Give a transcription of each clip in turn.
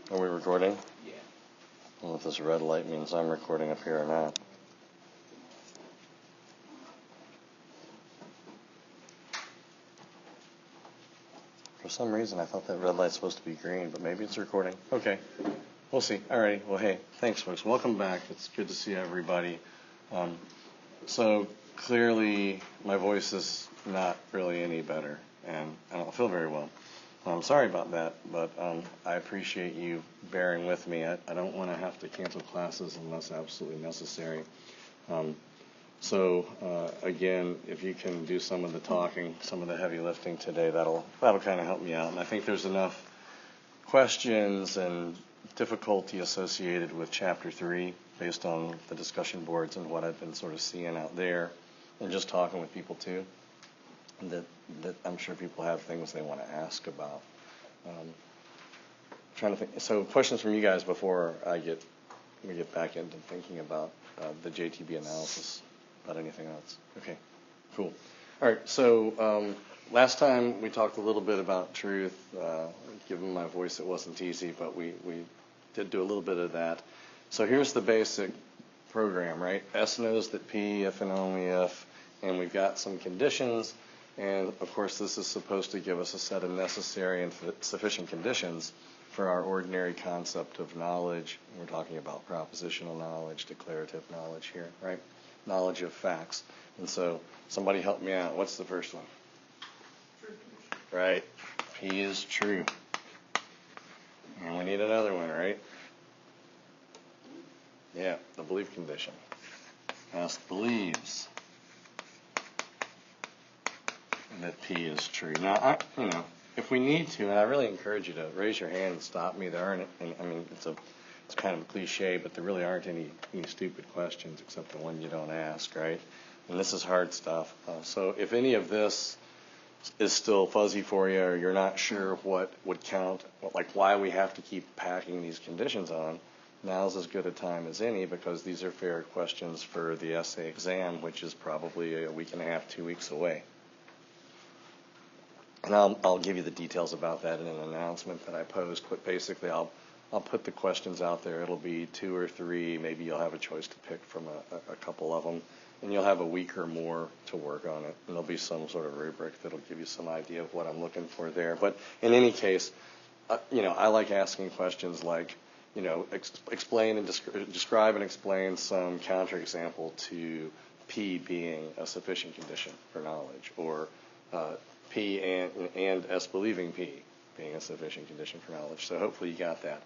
Are we recording? Yeah. I don't know if this red light means I'm recording up here or not. For some reason, I thought that red light's supposed to be green, but maybe it's recording. Okay. We'll see. Alrighty. Well, hey, thanks, folks. Welcome back. It's good to see everybody. So clearly, my voice is not really any better, and I don't feel very well. I'm sorry about that, but I appreciate you bearing with me. I don't want to have to cancel classes unless absolutely necessary. Again, if you can do some of the talking, some of the heavy lifting today, that'll kind of help me out. And I think there's enough questions and difficulty associated with Chapter 3 based on the discussion boards and what I've been sort of seeing out there and just talking with people too, that I'm sure people have things they want to ask about. Trying to think. So questions from you guys before we get back into thinking about the JTB analysis, about anything else. Okay, cool. All right, so last time we talked a little bit about truth. Given my voice, it wasn't easy, but we did do a little bit of that. So here's the basic program, right? S knows that P, if and only if, and we've got some conditions. And, of course, this is supposed to give us a set of necessary and sufficient conditions for our ordinary concept of knowledge. We're talking about propositional knowledge, declarative knowledge here, right? Knowledge of facts. And so somebody help me out. What's the first one? True. Right. P is true. And we need another one, right? Yeah, the belief condition. S believes that P is true. Now, if we need to, and I really encourage you to raise your hand and stop me. There aren't, it's kind of a cliche, but there really aren't any stupid questions except the one you don't ask, right? And this is hard stuff. So if any of this is still fuzzy for you, or you're not sure what would count, like why we have to keep packing these conditions on, now's as good a time as any, because these are fair questions for the essay exam, which is probably a week and a half, 2 weeks away. And I'll give you the details about that in an announcement that I post, but basically I'll put the questions out there. It'll be 2 or 3, maybe you'll have a choice to pick from a couple of them, and you'll have a week or more to work on it, and there'll be some sort of rubric that'll give you some idea of what I'm looking for there. But in any case, I like asking questions like, explain and describe and explain some counterexample to P being a sufficient condition for knowledge, or P and S believing P being a sufficient condition for knowledge. So hopefully you got that.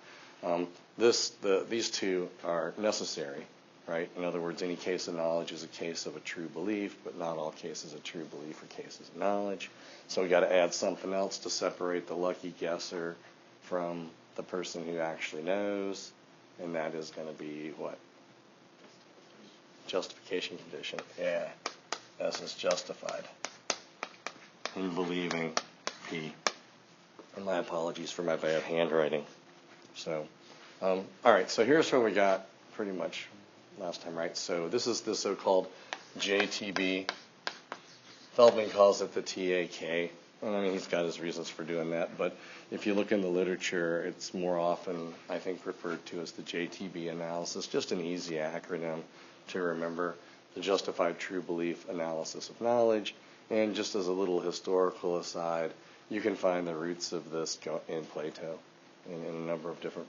These two are necessary, right? In other words, any case of knowledge is a case of a true belief, but not all cases of true belief are cases of knowledge. So we got to add something else to separate the lucky guesser from the person who actually knows, and that is going to be what? Justification condition. Yeah, S is justified in believing P. And my apologies for my bad handwriting. So, all right, so here's what we got pretty much last time, right? So this is the so-called JTB. Feldman calls it the TAK. And he's got his reasons for doing that, but if you look in the literature, it's more often, I think, referred to as the JTB analysis, just an easy acronym to remember, the justified true belief analysis of knowledge. And just as a little historical aside, you can find the roots of this in Plato, in a number of different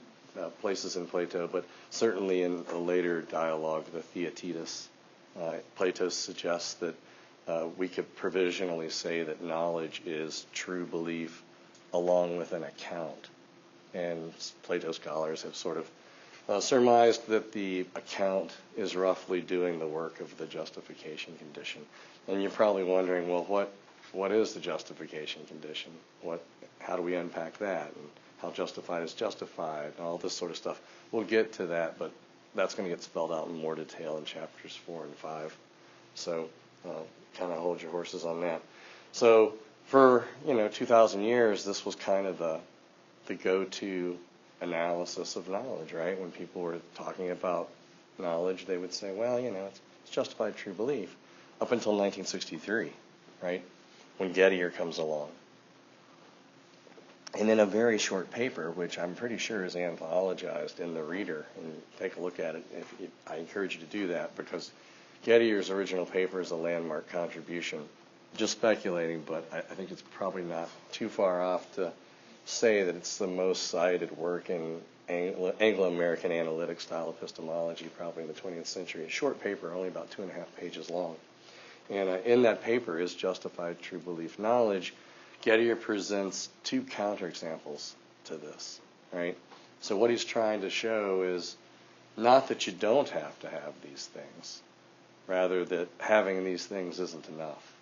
places in Plato, but certainly in a later dialogue, the Theaetetus. Plato suggests that we could provisionally say that knowledge is true belief along with an account. And Plato scholars have sort of surmised that the account is roughly doing the work of the justification condition. And you're probably wondering, well, what is the justification condition? How do we unpack that? And how justified is justified? And all this sort of stuff. We'll get to that, but that's going to get spelled out in more detail in chapters 4 and 5. So kind of hold your horses on that. So for 2,000 years, this was kind of the go-to analysis of knowledge, right? When people were talking about knowledge, they would say, well, it's justified true belief, up until 1963, right? When Gettier comes along. And in a very short paper, which I'm pretty sure is anthologized in the Reader, and take a look at it. I encourage you to do that, because Gettier's original paper is a landmark contribution. Just speculating, but I think it's probably not too far off to say that it's the most cited work in Anglo-American analytic style epistemology probably in the 20th century. A short paper, only about 2.5 pages long. And in that paper is Justified True Belief Knowledge. Gettier presents two counterexamples to this, right? So what he's trying to show is not that you don't have to have these things, rather that having these things isn't enough.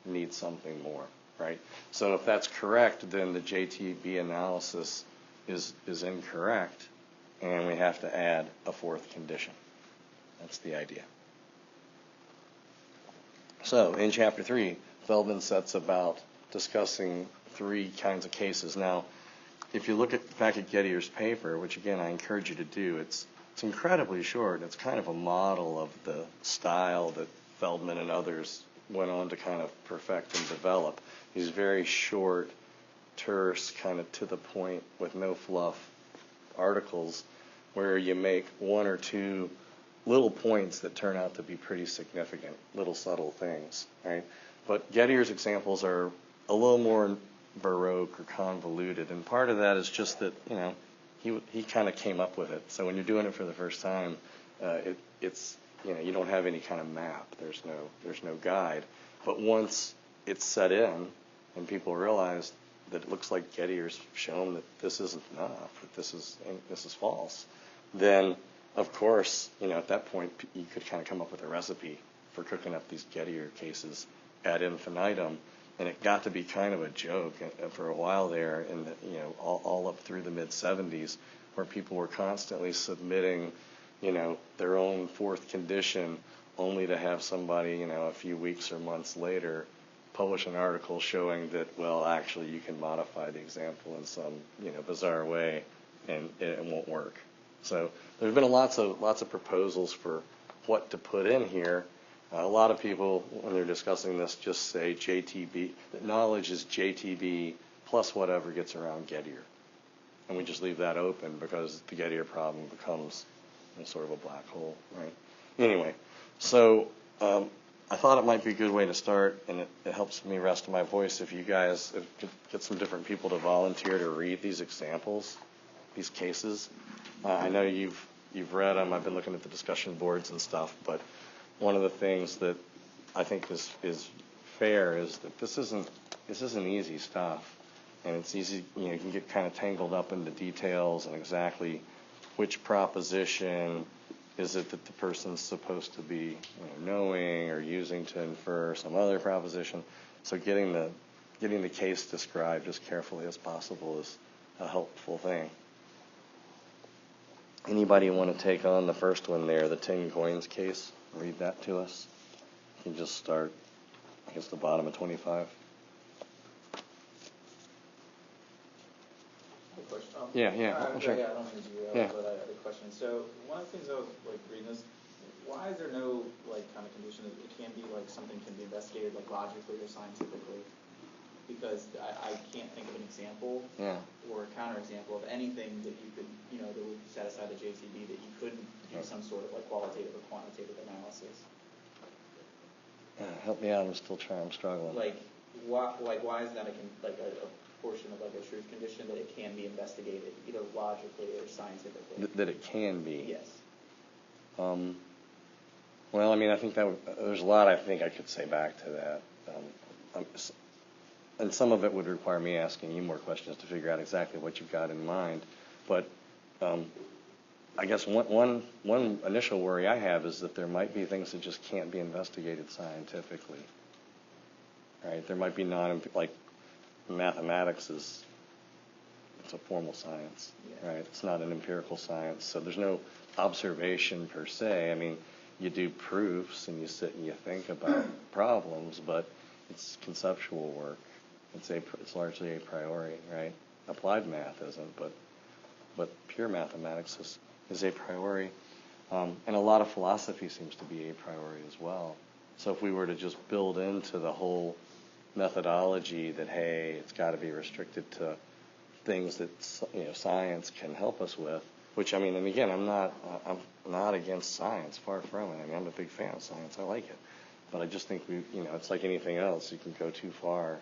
You need something more, right? So if that's correct, then the JTB analysis is incorrect, and we have to add a fourth condition. That's the idea. So in Chapter 3, Feldman sets about discussing three kinds of cases. Now, if you look back at Gettier's paper, which again I encourage you to do, it's incredibly short. It's kind of a model of the style that Feldman and others went on to kind of perfect and develop. These very short, terse, kind of to the point with no fluff articles where you make one or two little points that turn out to be pretty significant, little subtle things, right? But Gettier's examples are a little more baroque or convoluted, and part of that is just that, he kind of came up with it. So when you're doing it for the first time, it's you don't have any kind of map. There's no guide. But once it's set in, and people realize that it looks like Gettier's shown that this isn't enough, that this is false, then of course, at that point you could kind of come up with a recipe for cooking up these Gettier cases ad infinitum, and it got to be kind of a joke for a while there, in the, all up through the mid-'70s, where people were constantly submitting, their own fourth condition, only to have somebody, a few weeks or months later, publish an article showing that, well, actually you can modify the example in some, bizarre way, and it won't work. So there's been lots of proposals for what to put in here. A lot of people, when they're discussing this, just say JTB. Knowledge is JTB plus whatever gets around Gettier. And we just leave that open because the Gettier problem becomes sort of a black hole, right? Anyway, so I thought it might be a good way to start, and it helps me rest my voice if you guys could get some different people to volunteer to read these examples, these cases. I know you've read them. I've been looking at the discussion boards and stuff, but one of the things that I think is fair is that this isn't easy stuff, and it's easy. You can get kind of tangled up in the details and exactly which proposition is it that the person's supposed to be knowing or using to infer some other proposition. So getting the case described as carefully as possible is a helpful thing. Anybody want to take on the first one there, the 10 coins case? Read that to us. You can just start, I guess, the bottom of 25. Yeah, sure. Yeah, I don't mean to derail, but I had a question. So one of the things I was reading is, why is there no kind of condition that it can be something can be investigated logically or scientifically? Because I can't think of an example or a counterexample of anything that you could that would satisfy the JTB that you couldn't do some sort of qualitative or quantitative analysis. Help me out. I'm struggling. Why is that a portion of a truth condition that it can be investigated either logically or scientifically? That it can be? Yes. Well, I think there's a lot I think I could say back to that. And some of it would require me asking you more questions to figure out exactly what you've got in mind. But I guess one initial worry I have is that there might be things that just can't be investigated scientifically. Right? There might be mathematics it's a formal science, right? It's not an empirical science, so there's no observation per se. You do proofs and you sit and you think about problems, but it's conceptual work. It's largely a priori, right? Applied math isn't, but pure mathematics is a priori, and a lot of philosophy seems to be a priori as well. So if we were to just build into the whole methodology that, hey, it's got to be restricted to things that science can help us with. Which, I mean, and again, I'm not against science, far from it. I mean, I'm a big fan of science. I like it, but I just think it's like anything else. You can go too far,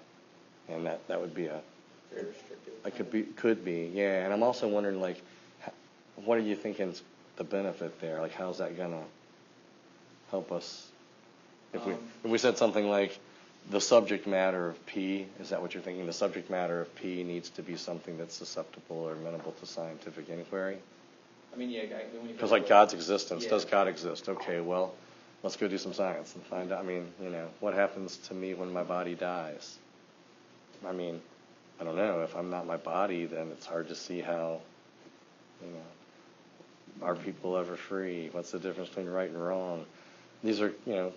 and that would be very restrictive. Could be, yeah. And I'm also wondering, like, what are you thinking is the benefit there? Like, how's that gonna help us? If we said something like, the subject matter of P, is that what you're thinking? The subject matter of P needs to be something that's susceptible or amenable to scientific inquiry? I mean, yeah. Because like God's existence, yeah. Does God exist? Okay, well, let's go do some science and find out. I mean, what happens to me when my body dies? I mean, I don't know. If I'm not my body, then it's hard to see how, are people ever free? What's the difference between right and wrong? These are,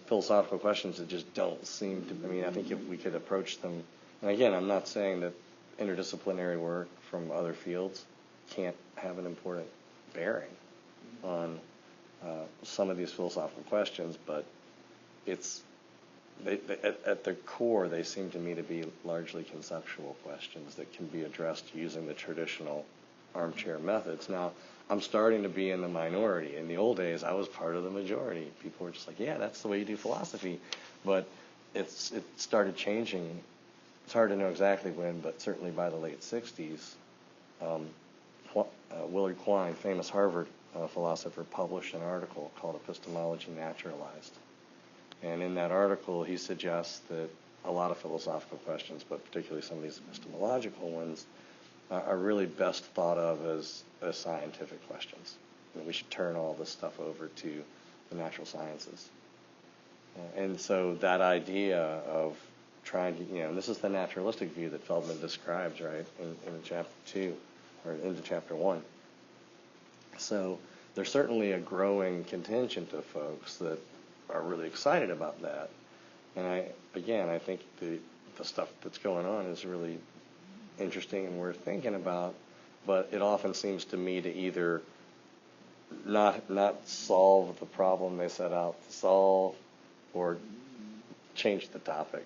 philosophical questions that just don't seem to, I mean, I think if we could approach them, and again, I'm not saying that interdisciplinary work from other fields can't have an important bearing on some of these philosophical questions, but at their core, they seem to me to be largely conceptual questions that can be addressed using the traditional armchair methods. Now, I'm starting to be in the minority. In the old days, I was part of the majority. People were just like, yeah, that's the way you do philosophy. But it started changing. It's hard to know exactly when, but certainly by the late 60s, Willard Quine, famous Harvard philosopher, published an article called Epistemology Naturalized. And in that article, he suggests that a lot of philosophical questions, but particularly some of these epistemological ones, are really best thought of as scientific questions. We should turn all this stuff over to the natural sciences. And so that idea of trying to, and this is the naturalistic view that Feldman describes, right, in chapter 2, or into chapter 1. So there's certainly a growing contingent of folks that are really excited about that. And I think the stuff that's going on is really interesting and worth thinking about, but it often seems to me to either not solve the problem they set out to solve or change the topic,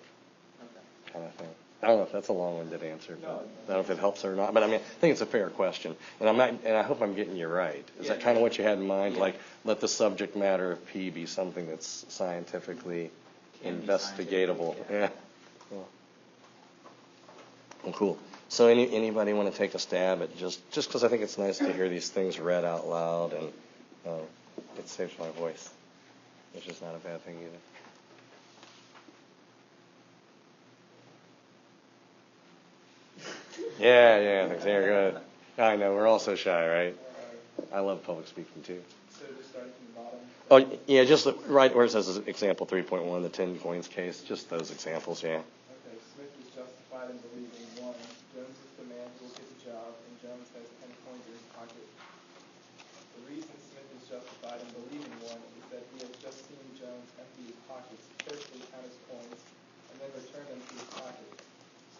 kind of thing. I don't know if that's a long-winded answer, but I don't know if it helps or not. But I mean, I think it's a fair question, and I hope I'm getting you right. Is that kind of what you had in mind? Yeah. Like, let the subject matter of P be something that's scientifically investigatable. Yeah. Well, cool. So anybody want to take a stab at just because I think it's nice to hear these things read out loud, and it saves my voice, which is not a bad thing either. Yeah, thanks. You're good. I know, we're all so shy, right? I love public speaking too. So just starting from the bottom? Oh, yeah, just right where it says example 3.1, the 10 coins case, just those examples, yeah. Okay, Smith is justified in believing, 1, Jones is the man who will get the job, and Jones has 10 coins in his pocket. The reason Smith is justified in believing 1 is that he has just seen Jones empty his pockets, carefully count his coins, and then return them to his pocket.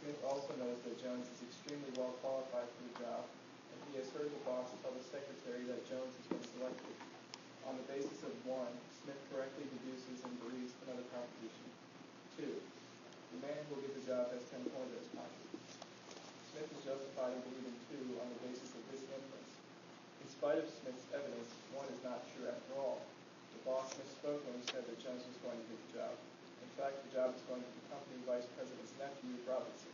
Smith also knows that Jones is extremely well qualified for the job, and he has heard the boss tell the secretary that Jones has been selected. On the basis of 1, Smith correctly deduces and believes another proposition. 2, the man who will get the job has 10 coins in his pocket. Smith is justified in believing 2 on the basis of this inference. In spite of Smith's evidence, 1 is not true after all. The boss misspoke when he said that Jones was going to get the job. In fact, the job is going to the company vice president's nephew, Robinson.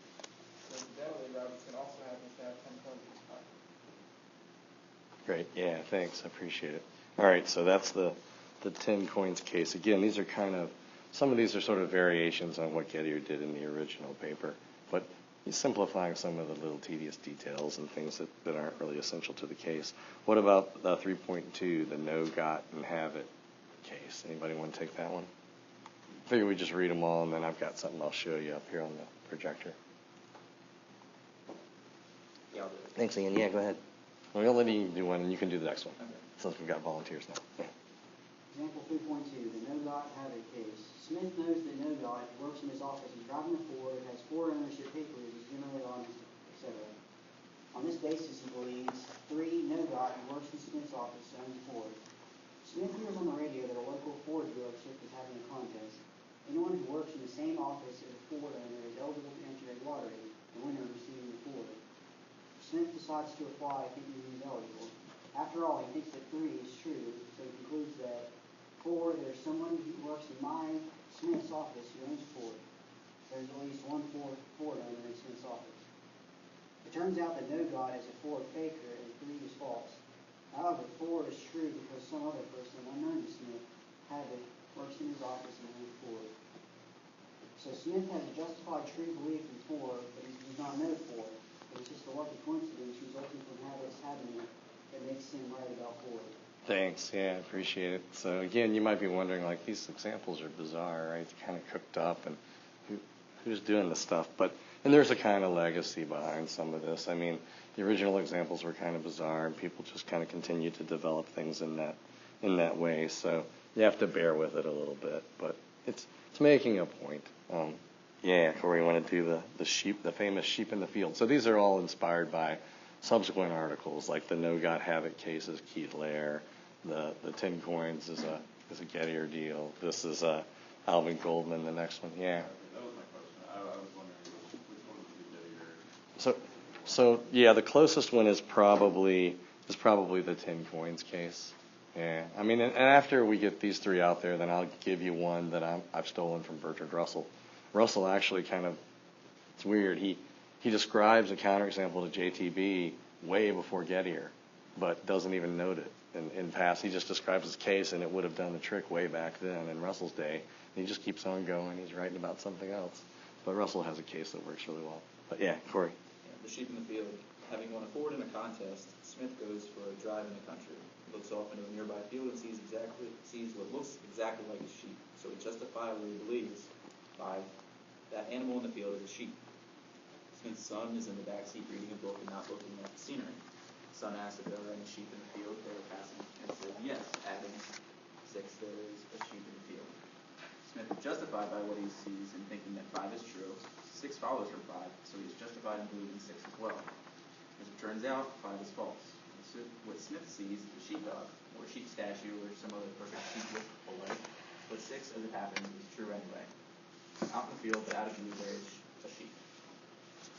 Coincidentally, Robinson also happens to have 10 coins in his pocket. Great, yeah, thanks, I appreciate it. All right, so that's the 10 coins case. Again, these are some of these are sort of variations on what Gettier did in the original paper, but he's simplifying some of the little tedious details and things that aren't really essential to the case. What about 3.2, the know, got, and have it case? Anybody want to take that one? I figure we just read them all, and then I've got something I'll show you up here on the projector. Yeah, I'll do it. Thanks, Ian. Yeah, go ahead. We'll let you do one, and you can do the next one, since we've got volunteers now. Yeah. Example 3.2, the no-dot have it case. Smith knows that no-dot works in his office. He's driving a Ford, has Ford ownership papers, he's generally honest, etc. On this basis, he believes 3, no-dot works in Smith's office, owns Ford. Smith hears on the radio that a local Ford dealership is having a contest. Anyone who works in the same office as a Ford owner is eligible to enter a lottery, the winner receiving the Ford. Smith decides to apply thinking he's eligible. After all, he thinks that 3 is true, so he concludes that 4, there's someone who works in Smith's office who owns Ford. There's at least one Ford owner in Smith's office. It turns out that no God is a Ford faker and 3 is false. However, 4 is true because some other person unknown to Smith, Habit, works in his office and owns Ford. So Smith has a justified true belief in 4, but he does not know 4. It's just a lucky coincidence resulting from Habit's having it that makes him right about Ford. Thanks. Yeah, appreciate it. So again, you might be wondering, like, these examples are bizarre, right? It's kind of cooked up, and who's doing this stuff? And there's a kind of legacy behind some of this. I mean, the original examples were kind of bizarre, and people just kind of continue to develop things in that way. So you have to bear with it a little bit, but it's making a point. Yeah, Corey, you want to do the famous sheep in the field. So these are all inspired by subsequent articles, like the No God Have It cases, Keith Lair, the 10 coins is a Gettier deal. This is Alvin Goldman, the next one. Yeah. That was my question. I was wondering which one would be Gettier. So yeah, the closest one is probably the 10 coins case. Yeah, I mean, and after we get these 3 out there, then I'll give you one that I've stolen from Bertrand Russell. Russell actually it's weird. He describes a counterexample to JTB way before Gettier, but doesn't even note it in past. He just describes his case, and it would have done the trick way back then in Russell's day. And he just keeps on going. He's writing about something else. But Russell has a case that works really well. But yeah, Corey. Yeah, the sheep in the field. Having won a Ford in a contest, Smith goes for a drive in the country. He looks off into a nearby field and sees what looks exactly like a sheep. So he justifiably believes that animal in the field is a sheep. Smith's son is in the back seat reading a book and not looking at the scenery. The son asks if there are any sheep in the field. They were passing and said yes, adding 6, there is a sheep in the field. Smith is justified by what he sees in thinking that 5 is true. 6 follows from 5, so he is justified in believing 6 as well. As it turns out, 5 is false. What Smith sees is a sheepdog, or a sheep statue, or some other perfect sheep look away. But 6, as it happens, is true anyway. Out in the field, but out of view, there is a sheep.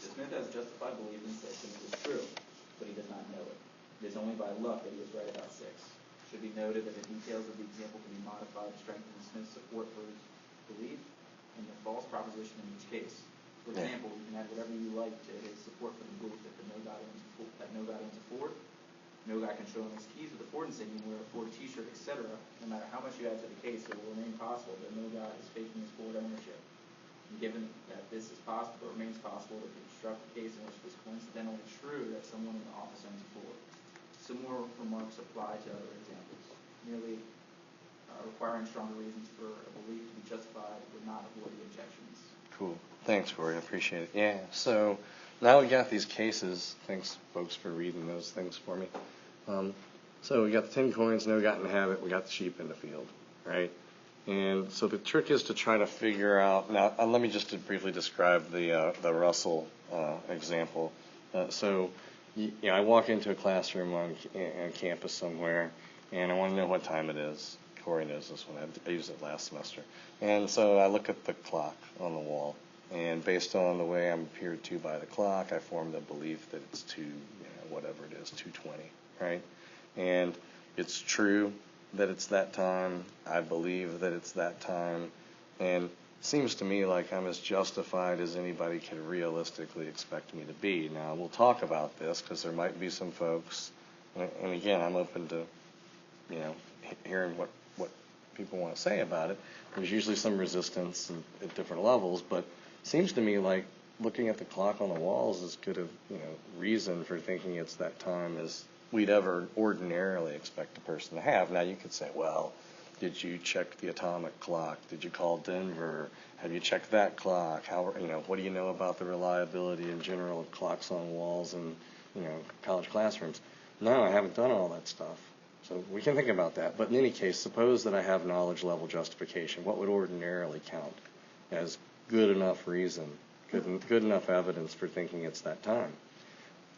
So Smith has justified belief in 6, and it is true, but he does not know it. It is only by luck that he is right about 6. It should be noted that the details of the example can be modified to strengthen Smith's support for his belief and the false proposition in each case. For example, you can add whatever you like to his support for the belief that no God owns a Ford. No God can show him his keys with a Ford insignia, wear a Ford T-shirt, etc. No matter how much you add to the case, it will remain possible that no God is faking his Ford ownership. And given that this is possible, it remains possible to construct a case in which it is coincidentally true that someone in the office owns a Ford. Similar remarks apply to other examples. Merely requiring stronger reasons for a belief to be justified would not avoid the objections. Cool. Thanks, Corey. I appreciate it. Yeah. So now we got these cases. Thanks, folks, for reading those things for me. So we got the 10 coins, No God Have It. We got the sheep in the field, right? And so the trick is to try to figure out. Now, let me just briefly describe the Russell example. So, I walk into a classroom on campus somewhere, and I want to know what time it is. Corey knows this one. I used it last semester. And so I look at the clock on the wall, and based on the way I'm appeared to by the clock, I form the belief that it's 2:20, right? And it's true that it's that time. I believe that it's that time. And it seems to me like I'm as justified as anybody could realistically expect me to be. Now, we'll talk about this because there might be some folks, and again, I'm open to, hearing what people want to say about it. There's usually some resistance at different levels, but it seems to me like looking at the clock on the wall is as good a reason for thinking it's that time as we'd ever ordinarily expect a person to have. Now, you could say, well, did you check the atomic clock? Did you call Denver? Have you checked that clock? What do you know about the reliability in general of clocks on walls in, college classrooms? No, I haven't done all that stuff. So we can think about that. But in any case, suppose that I have knowledge level justification. What would ordinarily count as good enough reason, good enough evidence for thinking it's that time?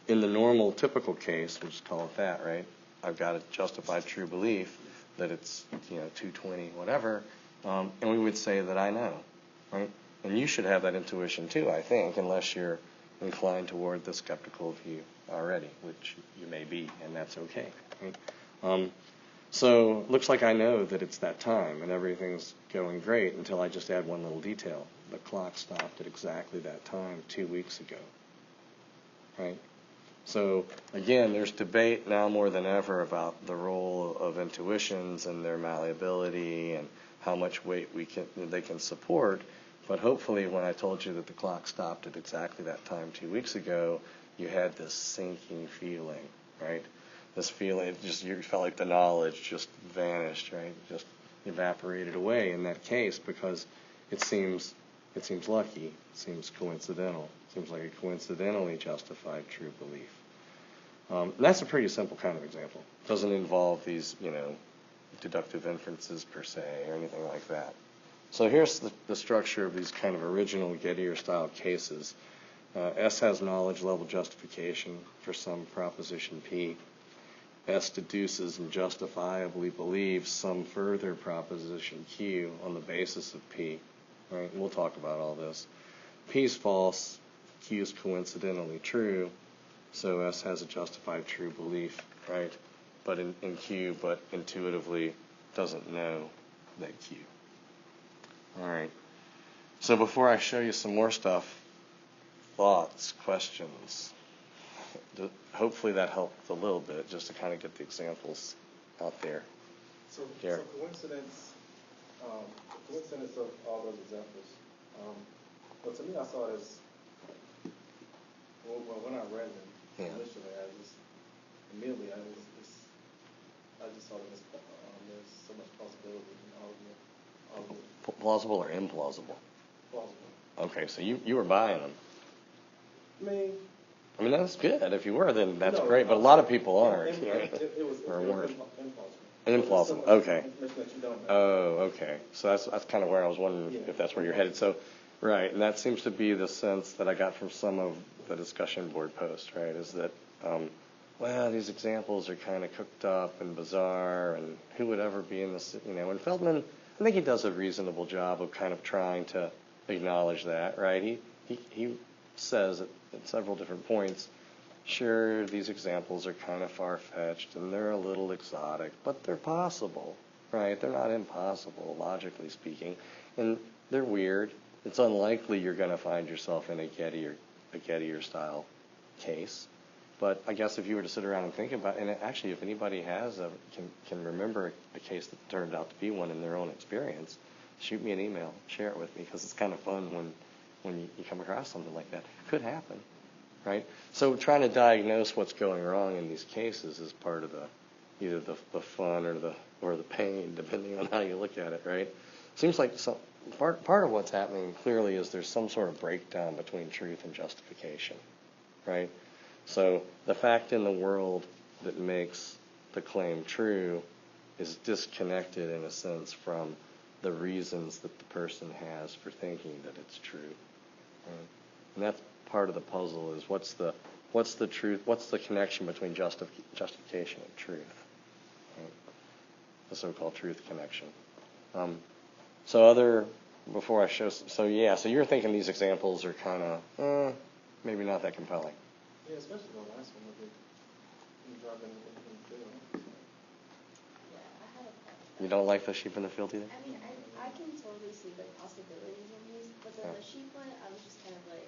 In the normal, typical case, we'll just call it that, right? I've got a justified true belief that it's, 2:20, whatever, and we would say that I know, right? And you should have that intuition too, I think, unless you're inclined toward the skeptical view already, which you may be, and that's okay. Right? So looks like I know that it's that time and everything's going great until I just add one little detail. The clock stopped at exactly that time 2 weeks ago. Right? So again, there's debate now more than ever about the role of intuitions and their malleability and how much weight they can support. But hopefully when I told you that the clock stopped at exactly that time 2 weeks ago, you had this sinking feeling, right? This feeling, you felt like the knowledge just vanished, right? Just evaporated away in that case because it seems lucky, it seems coincidental, it seems like a coincidentally justified true belief. That's a pretty simple kind of example. It doesn't involve these, deductive inferences per se or anything like that. So here's the structure of these kind of original Gettier-style cases. S has knowledge level justification for some proposition P. S deduces and justifiably believes some further proposition Q on the basis of P. Right? We'll talk about all this. P is false, Q is coincidentally true, so S has a justified true belief, right? But in Q, but intuitively doesn't know that Q. All right. So before I show you some more stuff, thoughts, questions. Hopefully that helped a little bit, just to kind of get the examples out there. So Here. coincidence of all those examples. But to me, I saw it as, when I read them initially, I just saw that there's so much possibility in all of them. Plausible or implausible? Plausible. Okay, so you were buying them. I mean, that's good. If you were, then that's no, great. But a lot of people aren't. It was Or weren't. implausible. Implausible. Okay. Information that you don't know. Oh, okay. So that's kind of where I was wondering if that's where you're headed. So, right, and that seems to be the sense that I got from some of the discussion board posts, right, is that, well, these examples are kind of cooked up and bizarre, and who would ever be in this, and Feldman, I think he does a reasonable job of kind of trying to acknowledge that, right? He says at several different points, sure, these examples are kind of far-fetched and they're a little exotic, but they're possible, right? They're not impossible, logically speaking, and they're weird. It's unlikely you're going to find yourself in a Gettier-style case, but I guess if you were to sit around and think about it, and actually if anybody can remember a case that turned out to be one in their own experience, shoot me an email, share it with me, because it's kind of fun when you come across something like that. It could happen. Right? So trying to diagnose what's going wrong in these cases is part of either the fun or the pain, depending on how you look at it, right? Seems like part of what's happening clearly is there's some sort of breakdown between truth and justification, right? So the fact in the world that makes the claim true is disconnected in a sense from the reasons that the person has for thinking that it's true. Right? And that's part of the puzzle is what's the truth, what's the connection between justification and truth, right? The so-called truth connection. So you're thinking these examples are kind of maybe not that compelling. Yeah, especially the last one with the driving in the field. Yeah, I had a problem. You don't like the sheep in the field either? I mean, I can totally see the possibilities in these, but then the sheep one, I was just kind of like,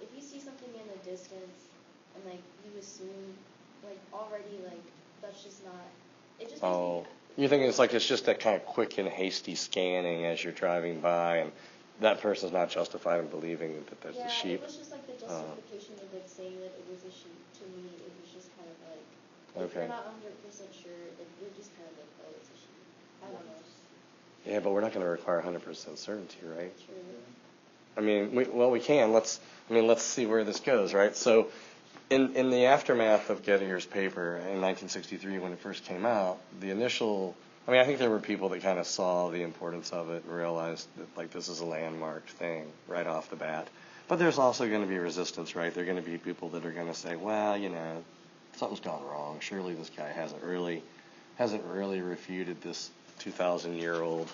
if you see something in the distance and like you assume like already like that's just not, it just makes me. You think it's just that kind of quick and hasty scanning as you're driving by, and that person's not justified in believing that there's a sheep. Yeah, it was just like the justification of like saying that it was a sheep. To me, it was just kind of like, if you're not 100% sure, you're just kind of like, oh, it's a sheep. I don't know. Yeah, but we're not going to require 100% certainty, right? True. I mean, we can. Let's see where this goes, right? So, in the aftermath of Gettier's paper in 1963, when it first came out, I think there were people that kind of saw the importance of it and realized that, like, this is a landmark thing right off the bat. But there's also going to be resistance, right? There are going to be people that are going to say, well, something's gone wrong. Surely this guy hasn't really refuted this 2,000-year-old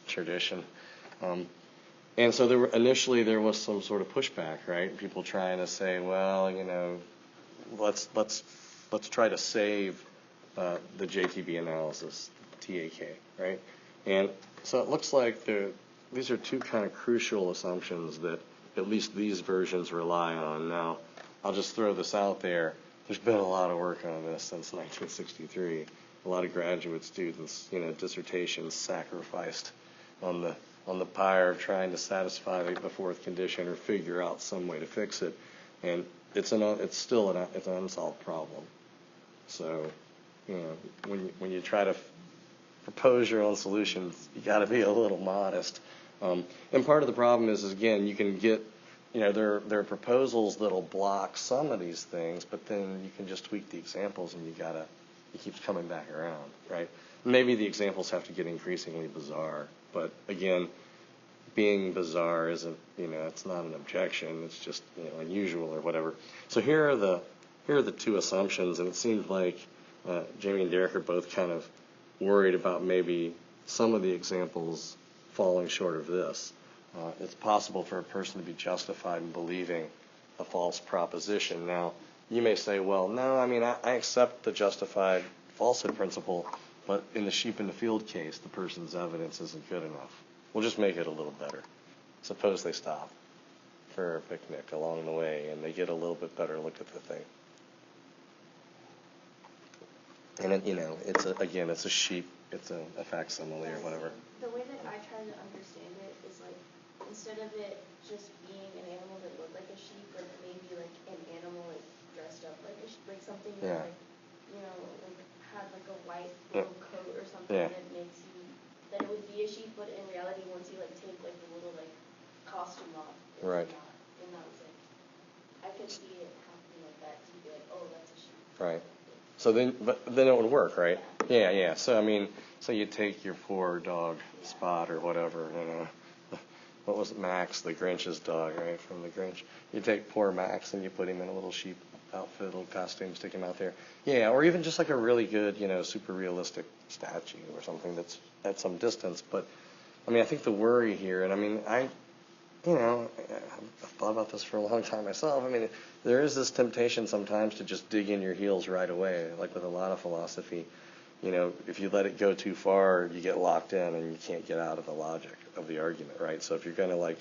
tradition. And so initially there was some sort of pushback, right? People trying to say, well, let's try to save the JTB analysis, TAK, right? And so it looks like these are two kind of crucial assumptions that at least these versions rely on. Now, I'll just throw this out there. There's been a lot of work on this since 1963. A lot of graduate students, dissertations sacrificed on the pyre of trying to satisfy the fourth condition or figure out some way to fix it, and it's still an unsolved problem. So, when you try to propose your own solutions, you got to be a little modest. And part of the problem is again, you can get, there are proposals that'll block some of these things, but then you can just tweak the examples, and it keeps coming back around, right? Maybe the examples have to get increasingly bizarre, but again, being bizarre isn't, it's not an objection. It's just, unusual or whatever. So here are the two assumptions, and it seems like Jamie and Derek are both kind of worried about maybe some of the examples falling short of this. It's possible for a person to be justified in believing a false proposition. Now, you may say, well, no, I accept the justified falsehood principle, but in the sheep in the field case, the person's evidence isn't good enough. We'll just make it a little better. Suppose they stop for a picnic along the way, and they get a little bit better look at the thing. And it's a sheep, it's a facsimile or whatever. The way that I try to understand it is like, instead of it just being an animal that looked like a sheep, but maybe like an animal like dressed up like a sheep, like something that like had like a white little coat or something that makes you that it would be a sheep, but in reality, once you like take like the little like costume off, it's right. not. And that was like, I could see it happening like that to be like, oh, that's a sheep. Right. So then it would work, right? Yeah. So so you take your poor dog Spot or whatever, what was it, Max, the Grinch's dog, right, from the Grinch. You take poor Max and you put him in a little sheep outfit, little costume, stick him out there. Yeah, or even just like a really good, super realistic statue or something that's at some distance. But I think the worry here, and I've thought about this for a long time myself. There is this temptation sometimes to just dig in your heels right away, like with a lot of philosophy. If you let it go too far, you get locked in and you can't get out of the logic of the argument, right? So if you're going to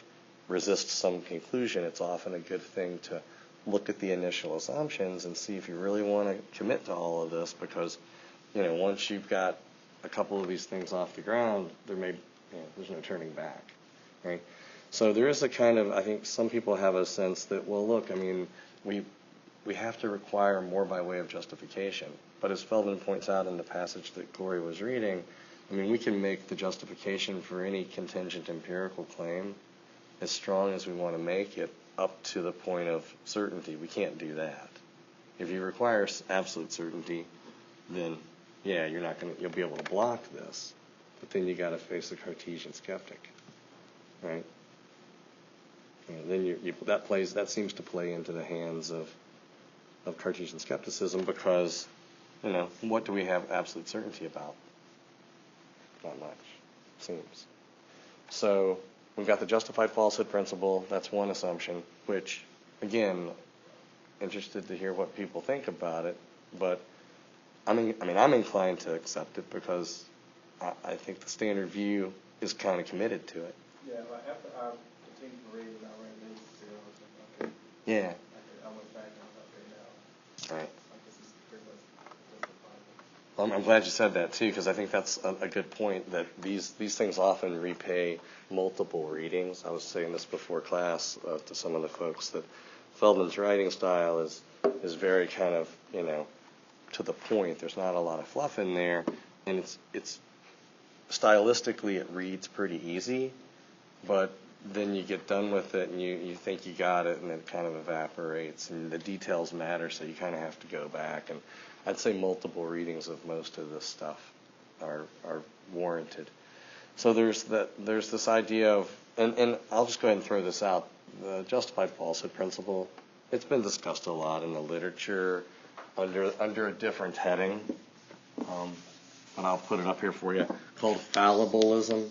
resist some conclusion, it's often a good thing to look at the initial assumptions and see if you really want to commit to all of this, because once you've got a couple of these things off the ground, there's no turning back, right? So there is a kind of, I think some people have a sense that, well, look, we have to require more by way of justification. But as Feldman points out in the passage that Corey was reading, we can make the justification for any contingent empirical claim as strong as we want to make it up to the point of certainty. We can't do that. If you require absolute certainty, then you'll be able to block this. But then you got to face the Cartesian skeptic, right? And then that seems to play into the hands of Cartesian skepticism, because what do we have absolute certainty about? Not much, it seems. So we've got the justified falsehood principle. That's one assumption, which, again, interested to hear what people think about it. But I'm inclined to accept it, because I think the standard view is kind of committed to it. Yeah, after I continued to read and I read this, I was like, okay. Yeah. I went back and I was like, okay, now. Right. This is pretty much justifiable. I'm glad you said that too, because I think that's a good point, that these things often repay multiple readings. I was saying this before class to some of the folks, that Feldman's writing style is very kind of to the point. There's not a lot of fluff in there, and it's stylistically it reads pretty easy, but then you get done with it and you think you got it, and it kind of evaporates, and the details matter, so you kind of have to go back. And I'd say multiple readings of most of this stuff are warranted. So there's this idea of, and I'll just go ahead and throw this out, the justified falsehood principle. It's been discussed a lot in the literature under a different heading, and I'll put it up here for you, called fallibilism.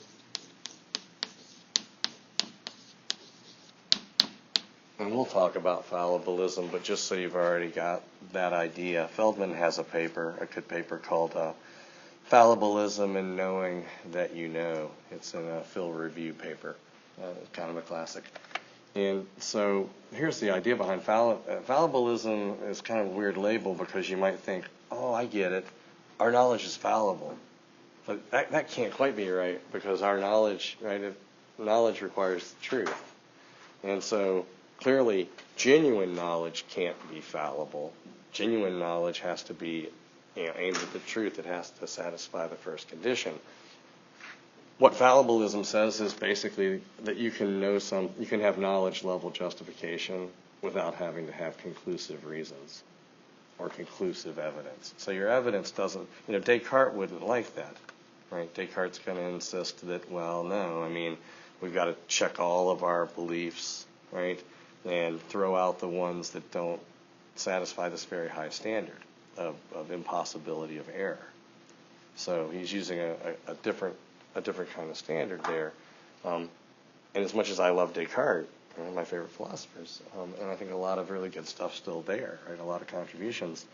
And we'll talk about fallibilism, but just so you've already got that idea, Feldman has a good paper called Fallibilism and Knowing That You Know. It's in a Phil Review paper, kind of a classic. And so here's the idea behind fallibilism is kind of a weird label because you might think, oh, I get it, our knowledge is fallible. But that can't quite be right because our knowledge, right, knowledge requires truth. And so clearly, genuine knowledge can't be fallible. Genuine knowledge has to be aimed at the truth. It has to satisfy the first condition. What fallibilism says is basically that you can have knowledge level justification without having to have conclusive reasons or conclusive evidence. So your evidence doesn't, Descartes wouldn't like that, right? Descartes' going to insist that, well, no, we've got to check all of our beliefs, right? And throw out the ones that don't satisfy this very high standard of impossibility of error. So he's using a different kind of standard there. And as much as I love Descartes, one of my favorite philosophers, and I think a lot of really good stuff still there, right? A lot of contributions.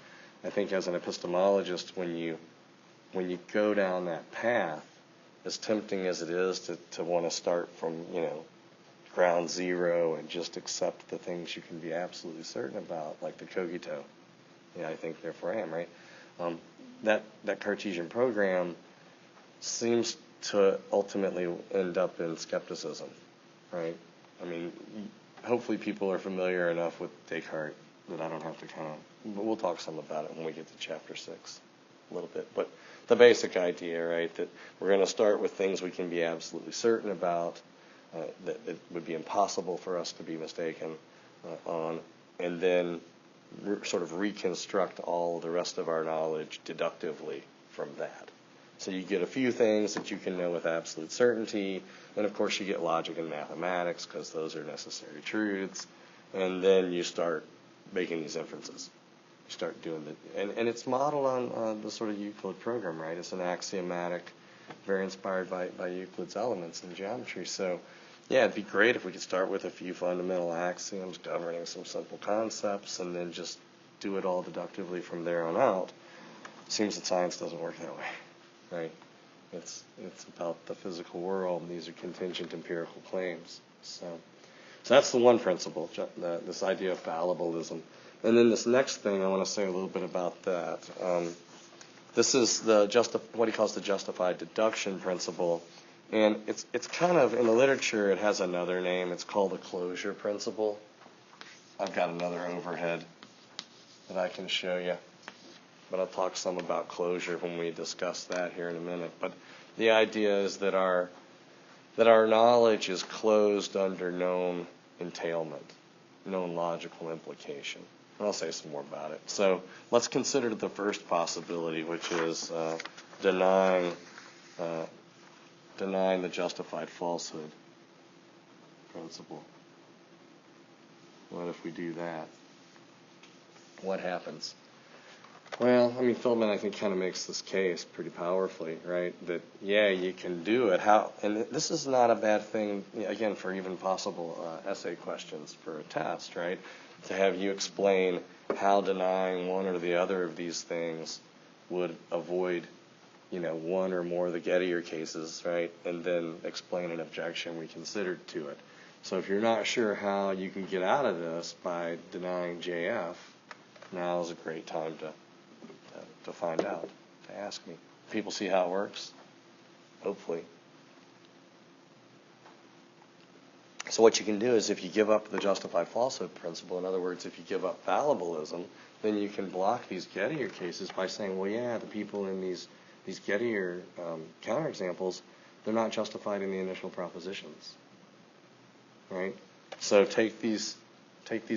I think as an epistemologist, when you go down that path, as tempting as it is to want to start from, ground zero and just accept the things you can be absolutely certain about, like the cogito. I think, therefore I am, right? That Cartesian program seems to ultimately end up in skepticism, right? Hopefully people are familiar enough with Descartes that I don't have to but we'll talk some about it when we get to chapter 6 a little bit. But the basic idea, right, that we're going to start with things we can be absolutely certain about, that it would be impossible for us to be mistaken on, and then sort of reconstruct all the rest of our knowledge deductively from that. So you get a few things that you can know with absolute certainty, and of course you get logic and mathematics because those are necessary truths, and then you start making these inferences. You start doing and it's modeled on the sort of Euclid program, right? It's an axiomatic, very inspired by Euclid's elements in geometry. So yeah, it'd be great if we could start with a few fundamental axioms governing some simple concepts and then just do it all deductively from there on out. Seems that science doesn't work that way, right? It's about the physical world, and these are contingent empirical claims. So that's the one principle, this idea of fallibilism. And then this next thing, I want to say a little bit about that. This is what he calls the justified deduction principle. And it's kind of, in the literature, it has another name. It's called the closure principle. I've got another overhead that I can show you. But I'll talk some about closure when we discuss that here in a minute. But the idea is that our knowledge is closed under known entailment, known logical implication. And I'll say some more about it. So let's consider the first possibility, which is denying the justified falsehood principle. What if we do that? What happens? Well, Feldman, I think, kind of makes this case pretty powerfully, right? That, yeah, you can do it. And this is not a bad thing, again, for even possible essay questions for a test, right? To have you explain how denying one or the other of these things would avoid, one or more of the Gettier cases, right? And then explain an objection we considered to it. So if you're not sure how you can get out of this by denying JF, now is a great time to find out, to ask me. People see how it works? Hopefully. So what you can do is if you give up the justified falsehood principle, in other words, if you give up fallibilism, then you can block these Gettier cases by saying, well, yeah, the people in these Gettier counterexamples, they're not justified in the initial propositions, right? So take these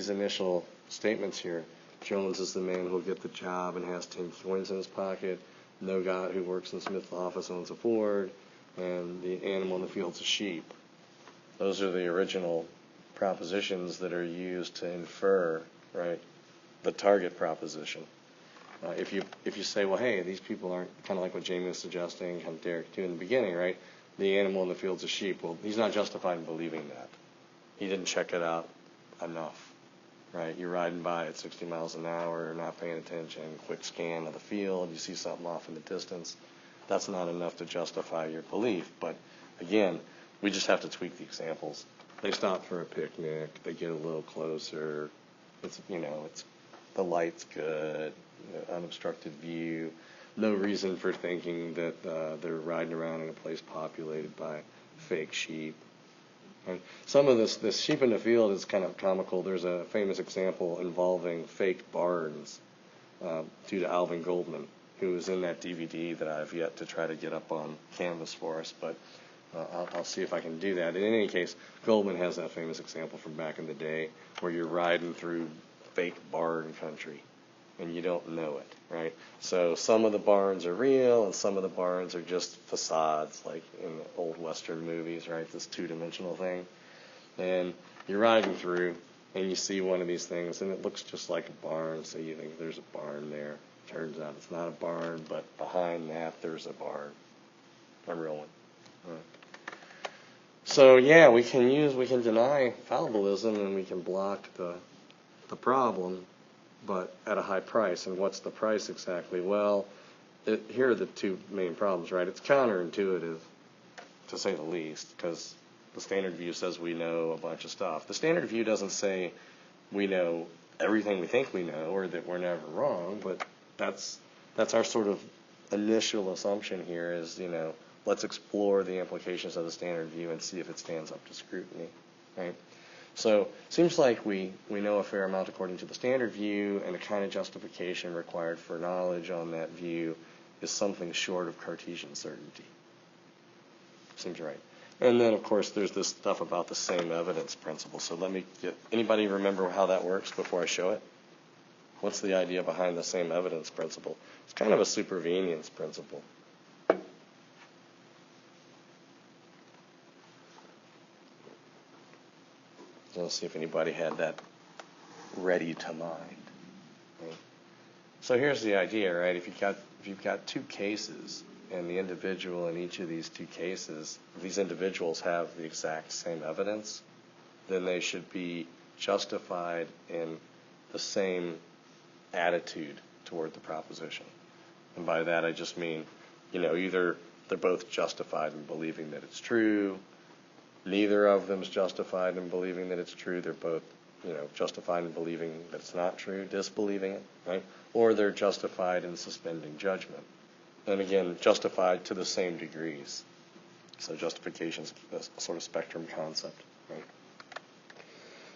initial statements here. Jones is the man who will get the job and has 10 coins in his pocket. No guy who works in Smith's office owns a Ford, and the animal in the field's a sheep. Those are the original propositions that are used to infer, right, the target proposition. If you say, well, hey, these people aren't, kind of like what Jamie was suggesting, kind of Derek too in the beginning, right? The animal in the field's a sheep. Well, he's not justified in believing that. He didn't check it out enough, right? You're riding by at 60 miles an hour, not paying attention, quick scan of the field, you see something off in the distance. That's not enough to justify your belief. But again, we just have to tweak the examples. They stop for a picnic, they get a little closer, it's the light's good, unobstructed view, no reason for thinking that they're riding around in a place populated by fake sheep. And some of this sheep in the field is kind of comical. There's a famous example involving fake barns due to Alvin Goldman, who was in that DVD that I've yet to try to get up on canvas for us, but I'll see if I can do that. In any case, Goldman has that famous example from back in the day where you're riding through fake barn country and you don't know it, right? So some of the barns are real and some of the barns are just facades, like in the old Western movies, right? This two-dimensional thing. And you're riding through and you see one of these things and it looks just like a barn, so you think there's a barn there. Turns out it's not a barn, but behind that there's a barn, a real one. So yeah, we can deny fallibilism and we can block the problem, but at a high price. And what's the price exactly? Well, here are the two main problems, right? It's counterintuitive, to say the least, because the standard view says we know a bunch of stuff. The standard view doesn't say we know everything we think we know or that we're never wrong, but that's our sort of initial assumption here is, let's explore the implications of the standard view and see if it stands up to scrutiny, right? So it seems like we know a fair amount according to the standard view, and the kind of justification required for knowledge on that view is something short of Cartesian certainty. Seems right. And then, of course, there's this stuff about the same evidence principle. So anybody remember how that works before I show it? What's the idea behind the same evidence principle? It's kind of a supervenience principle. Let's see if anybody had that ready to mind. Right? So here's the idea, right? If you've got two cases, and the individual in each of these two cases, if these individuals have the exact same evidence, then they should be justified in the same attitude toward the proposition. And by that I just mean, either they're both justified in believing that it's true, neither of them is justified in believing that it's true, they're both, justified in believing that it's not true, disbelieving it, right? Or they're justified in suspending judgment. And again, justified to the same degrees. So justification's a sort of spectrum concept, right?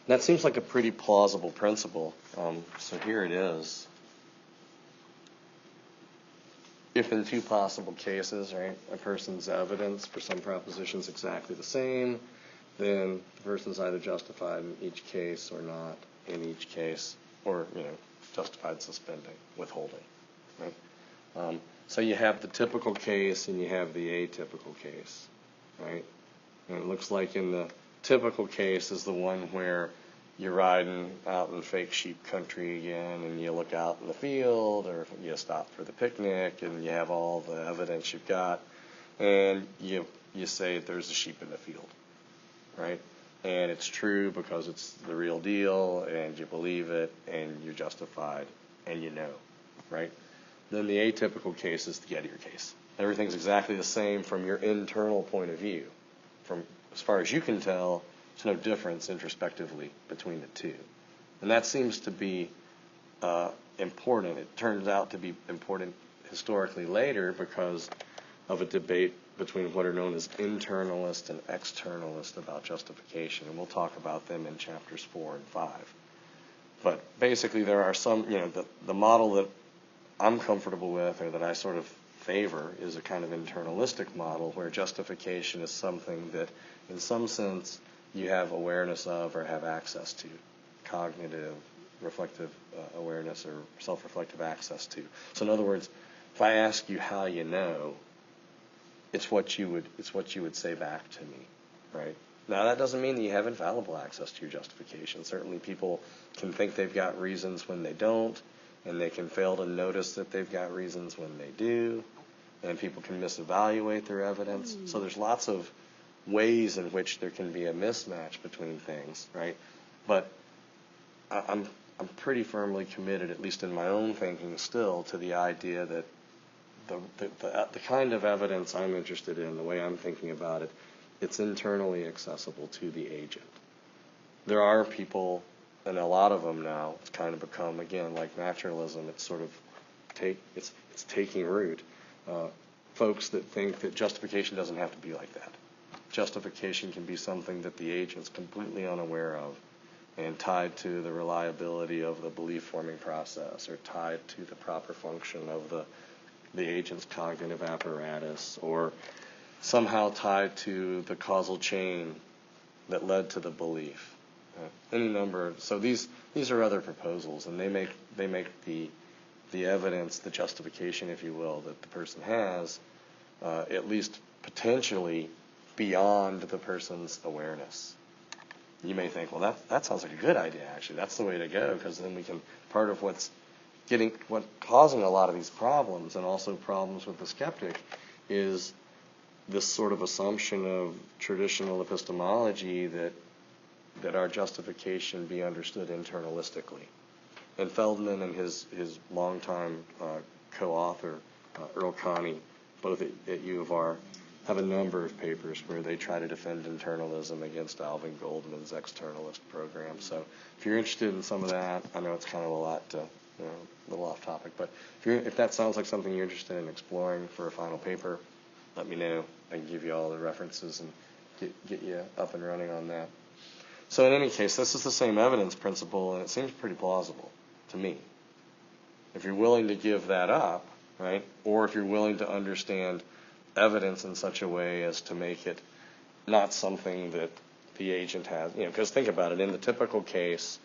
That seems like a pretty plausible principle. So here it is. If in two possible cases, right, a person's evidence for some proposition is exactly the same, then the person's either justified in each case or not in each case, or, justified suspending, withholding, right? So you have the typical case and you have the atypical case, right? And it looks like in the typical case is the one where you're riding out in fake sheep country again and you look out in the field or you stop for the picnic and you have all the evidence you've got and you say there's a sheep in the field, right? And it's true because it's the real deal and you believe it and you're justified and right? Then the atypical case is the Gettier case. Everything's exactly the same from your internal point of view. From as far as you can tell, there's no difference introspectively between the two. And that seems to be important. It turns out to be important historically later because of a debate between what are known as internalist and externalist about justification. And we'll talk about them in chapters 4 and 5. But basically there are some, the model that I'm comfortable with or that I sort of favor is a kind of internalistic model where justification is something that in some sense you have awareness of or have access to, cognitive, reflective awareness or self-reflective access to. So in other words, if I ask you how you know, it's what you would say back to me, right? Now that doesn't mean that you have infallible access to your justification. Certainly people can think they've got reasons when they don't, and they can fail to notice that they've got reasons when they do, and people can misevaluate their evidence. So there's lots of ways in which there can be a mismatch between things, right? But I'm pretty firmly committed, at least in my own thinking still, to the idea that the kind of evidence I'm interested in, the way I'm thinking about it, it's internally accessible to the agent. There are people, and a lot of them now, it's kind of become, again, like naturalism, it's sort of it's taking root. Folks that think that justification doesn't have to be like that. Justification can be something that the agent's completely unaware of and tied to the reliability of the belief-forming process or tied to the proper function of the agent's cognitive apparatus or somehow tied to the causal chain that led to the belief. Any number of, so these are other proposals, and they make the evidence, the justification, if you will, that the person has, at least potentially beyond the person's awareness. You may think, well, that sounds like a good idea, actually. That's the way to go, because then we can, part of what's causing a lot of these problems, and also problems with the skeptic, is this sort of assumption of traditional epistemology that our justification be understood internalistically. And Feldman and his longtime co-author, Earl Connie, both at U of R, have a number of papers where they try to defend internalism against Alvin Goldman's externalist program. So if you're interested in some of that, I know it's kind of a lot, a little off topic, but if that sounds like something you're interested in exploring for a final paper, let me know. I can give you all the references and get you up and running on that. So in any case, this is the same evidence principle, and it seems pretty plausible to me. If you're willing to give that up, right, or if you're willing to understand evidence in such a way as to make it not something that the agent has, because think about it, in the typical case,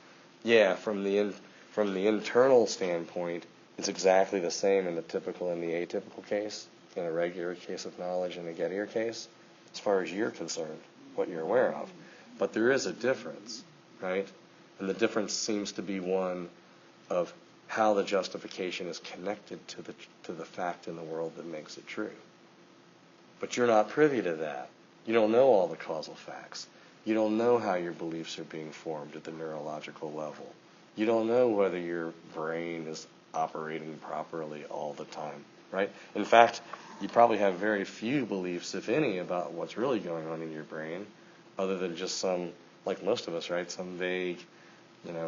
from the internal standpoint, it's exactly the same in the typical and the atypical case, in a regular case of knowledge and a Gettier case, as far as you're concerned, what you're aware of. But there is a difference, right? And the difference seems to be one of how the justification is connected to the fact in the world that makes it true. But you're not privy to that. You don't know all the causal facts. You don't know how your beliefs are being formed at the neurological level. You don't know whether your brain is operating properly all the time, right? In fact, you probably have very few beliefs, if any, about what's really going on in your brain, other than just some, like most of us, right, some vague,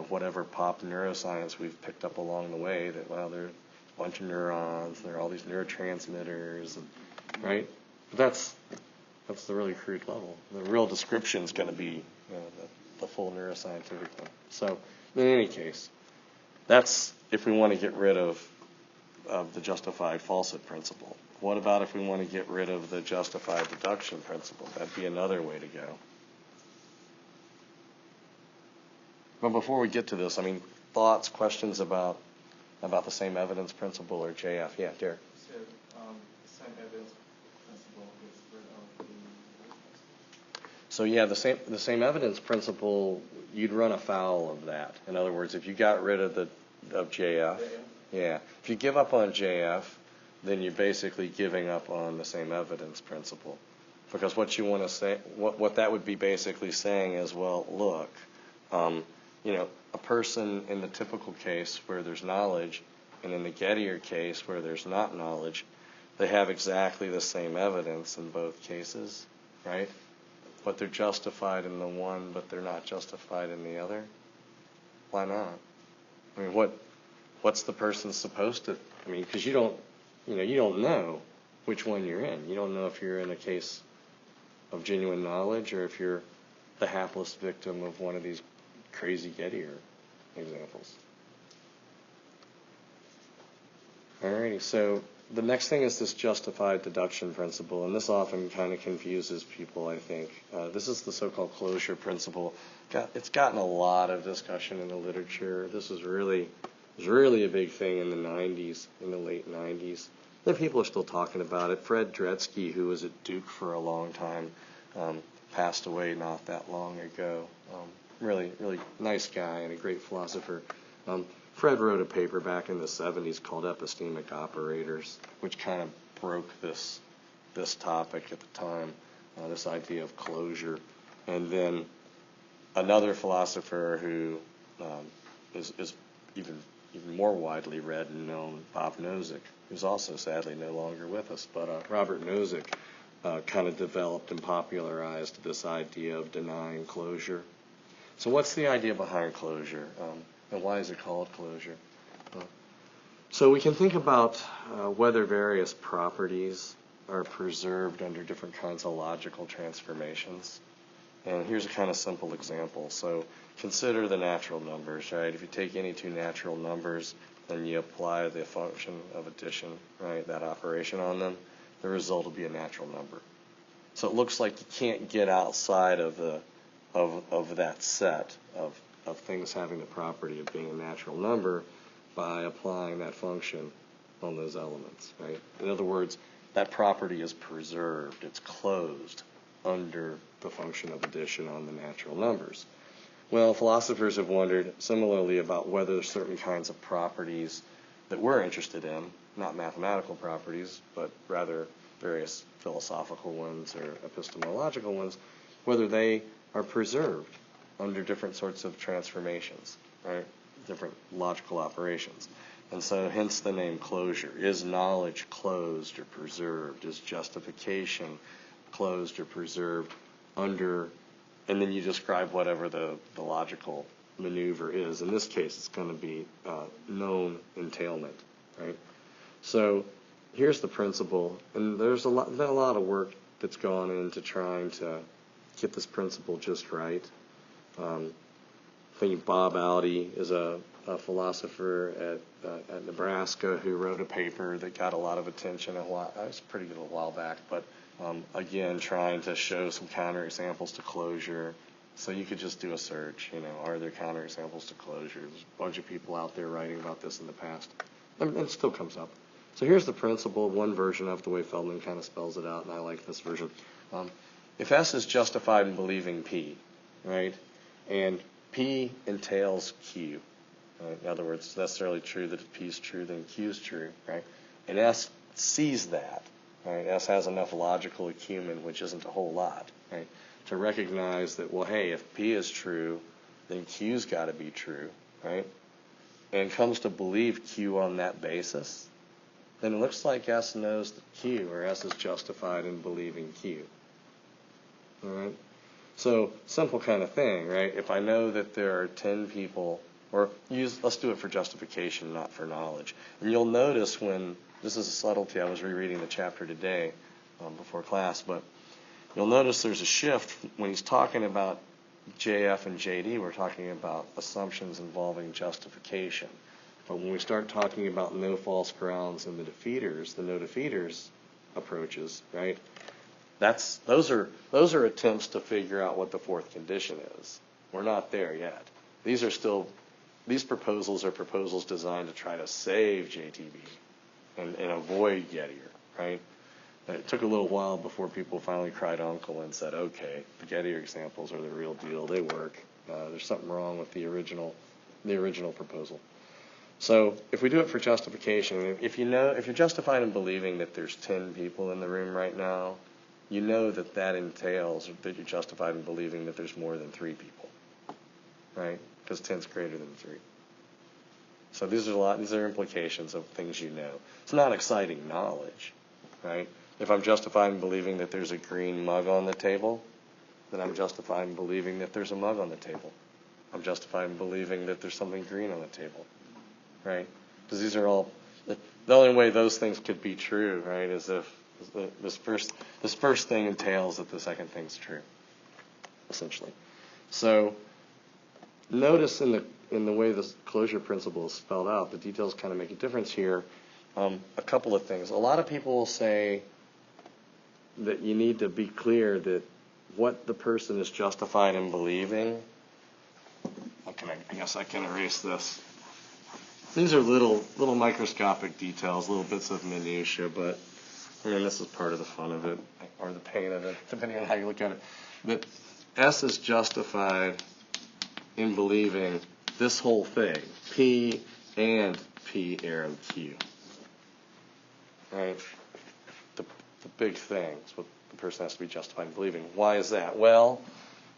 whatever pop neuroscience we've picked up along the way that, well, there are a bunch of neurons, there are all these neurotransmitters, and, right? But that's the really crude level. The real description is going to be the full neuroscientific one. So, in any case, that's if we want to get rid of the justified falsehood principle. What about if we want to get rid of the justified deduction principle? That'd be another way to go. But before we get to this, thoughts, questions about the same evidence principle or JF? Yeah, Derek. So, the same evidence principle gets rid of the So yeah, the same evidence principle, you'd run afoul of that. In other words, if you got rid of JF, if you give up on JF, then you're basically giving up on the same evidence principle. Because what you want to say, what that would be basically saying is, well, look, a person in the typical case where there's knowledge, and in the Gettier case where there's not knowledge, they have exactly the same evidence in both cases, right? But they're justified in the one, but they're not justified in the other. Why not? What's the person supposed to? Because you don't know which one you're in. You don't know if you're in a case of genuine knowledge or if you're the hapless victim of one of these crazy Gettier examples. Alrighty, so the next thing is this justified deduction principle, and this often kind of confuses people, I think. This is the so-called closure principle. It's gotten a lot of discussion in the literature. This was really a big thing in the 90s, in the late 90s. Then people are still talking about it. Fred Dretske, who was at Duke for a long time, passed away not that long ago. Really nice guy and a great philosopher. Fred wrote a paper back in the 70s called Epistemic Operators, which kind of broke this topic at the time, this idea of closure. And then another philosopher who is even more widely read and known, Bob Nozick, who's also sadly no longer with us. But Robert Nozick kind of developed and popularized this idea of denying closure. So what's the idea behind closure, and why is it called closure? So we can think about whether various properties are preserved under different kinds of logical transformations. And here's a kind of simple example. So consider the natural numbers, right? If you take any two natural numbers and you apply the function of addition, right, that operation on them, the result will be a natural number. So it looks like you can't get outside of that set of things having the property of being a natural number by applying that function on those elements, right? In other words, that property is preserved, it's closed under the function of addition on the natural numbers. Well, philosophers have wondered similarly about whether certain kinds of properties that we're interested in, not mathematical properties, but rather various philosophical ones or epistemological ones, whether they are preserved under different sorts of transformations, right? Different logical operations. And so hence the name closure. Is knowledge closed or preserved? Is justification closed or preserved under, and then you describe whatever the logical maneuver is. In this case, it's going to be known entailment, right? So here's the principle, and there's been a lot of work that's gone into trying to get this principle just right. I think Bob Audi is a philosopher at Nebraska who wrote a paper that got a lot of attention it was pretty good a while back, but again, trying to show some counterexamples to closure. So you could just do a search, are there counterexamples to closure? There's a bunch of people out there writing about this in the past. And it still comes up. So here's the principle, one version of the way Feldman kind of spells it out, and I like this version. If S is justified in believing P, right, and P entails Q, right? In other words, it's necessarily true that if P is true, then Q is true, right? And S sees that, right? S has enough logical acumen, which isn't a whole lot, right, to recognize that, well, hey, if P is true, then Q's got to be true, right? And comes to believe Q on that basis, then it looks like S knows that Q, or S is justified in believing Q. All right? So, simple kind of thing, right? If I know that there are 10 people, let's do it for justification, not for knowledge. And you'll notice when, this is a subtlety, I was rereading the chapter today before class, but you'll notice there's a shift when he's talking about JF and JD, we're talking about assumptions involving justification. But when we start talking about no false grounds and the no defeaters approaches, right? Those are attempts to figure out what the fourth condition is. We're not there yet. These proposals are proposals designed to try to save JTB and avoid Gettier, right? It took a little while before people finally cried uncle and said, okay, the Gettier examples are the real deal. They work. There's something wrong with the original proposal. So if we do it for justification, if you're justified in believing that there's 10 people in the room right now, you know that entails that you're justified in believing that there's more than 3 people, right? Because 10 is greater than 3. So these are implications of things you know. It's not exciting knowledge, right? If I'm justified in believing that there's a green mug on the table, then I'm justified in believing that there's a mug on the table. I'm justified in believing that there's something green on the table, right? Because these are all, the only way those things could be true, right, is if this first thing entails that the second thing's true, essentially. So notice in the way this closure principle is spelled out, the details kind of make a difference here. A couple of things. A lot of people will say that you need to be clear that what the person is justified in believing. I guess I can erase this. These are little microscopic details, little bits of minutia, but this is part of the fun of it, or the pain of it, depending on how you look at it. That S is justified in believing this whole thing, P and P arrow Q. Right? The big thing is what the person has to be justified in believing. Why is that? Well,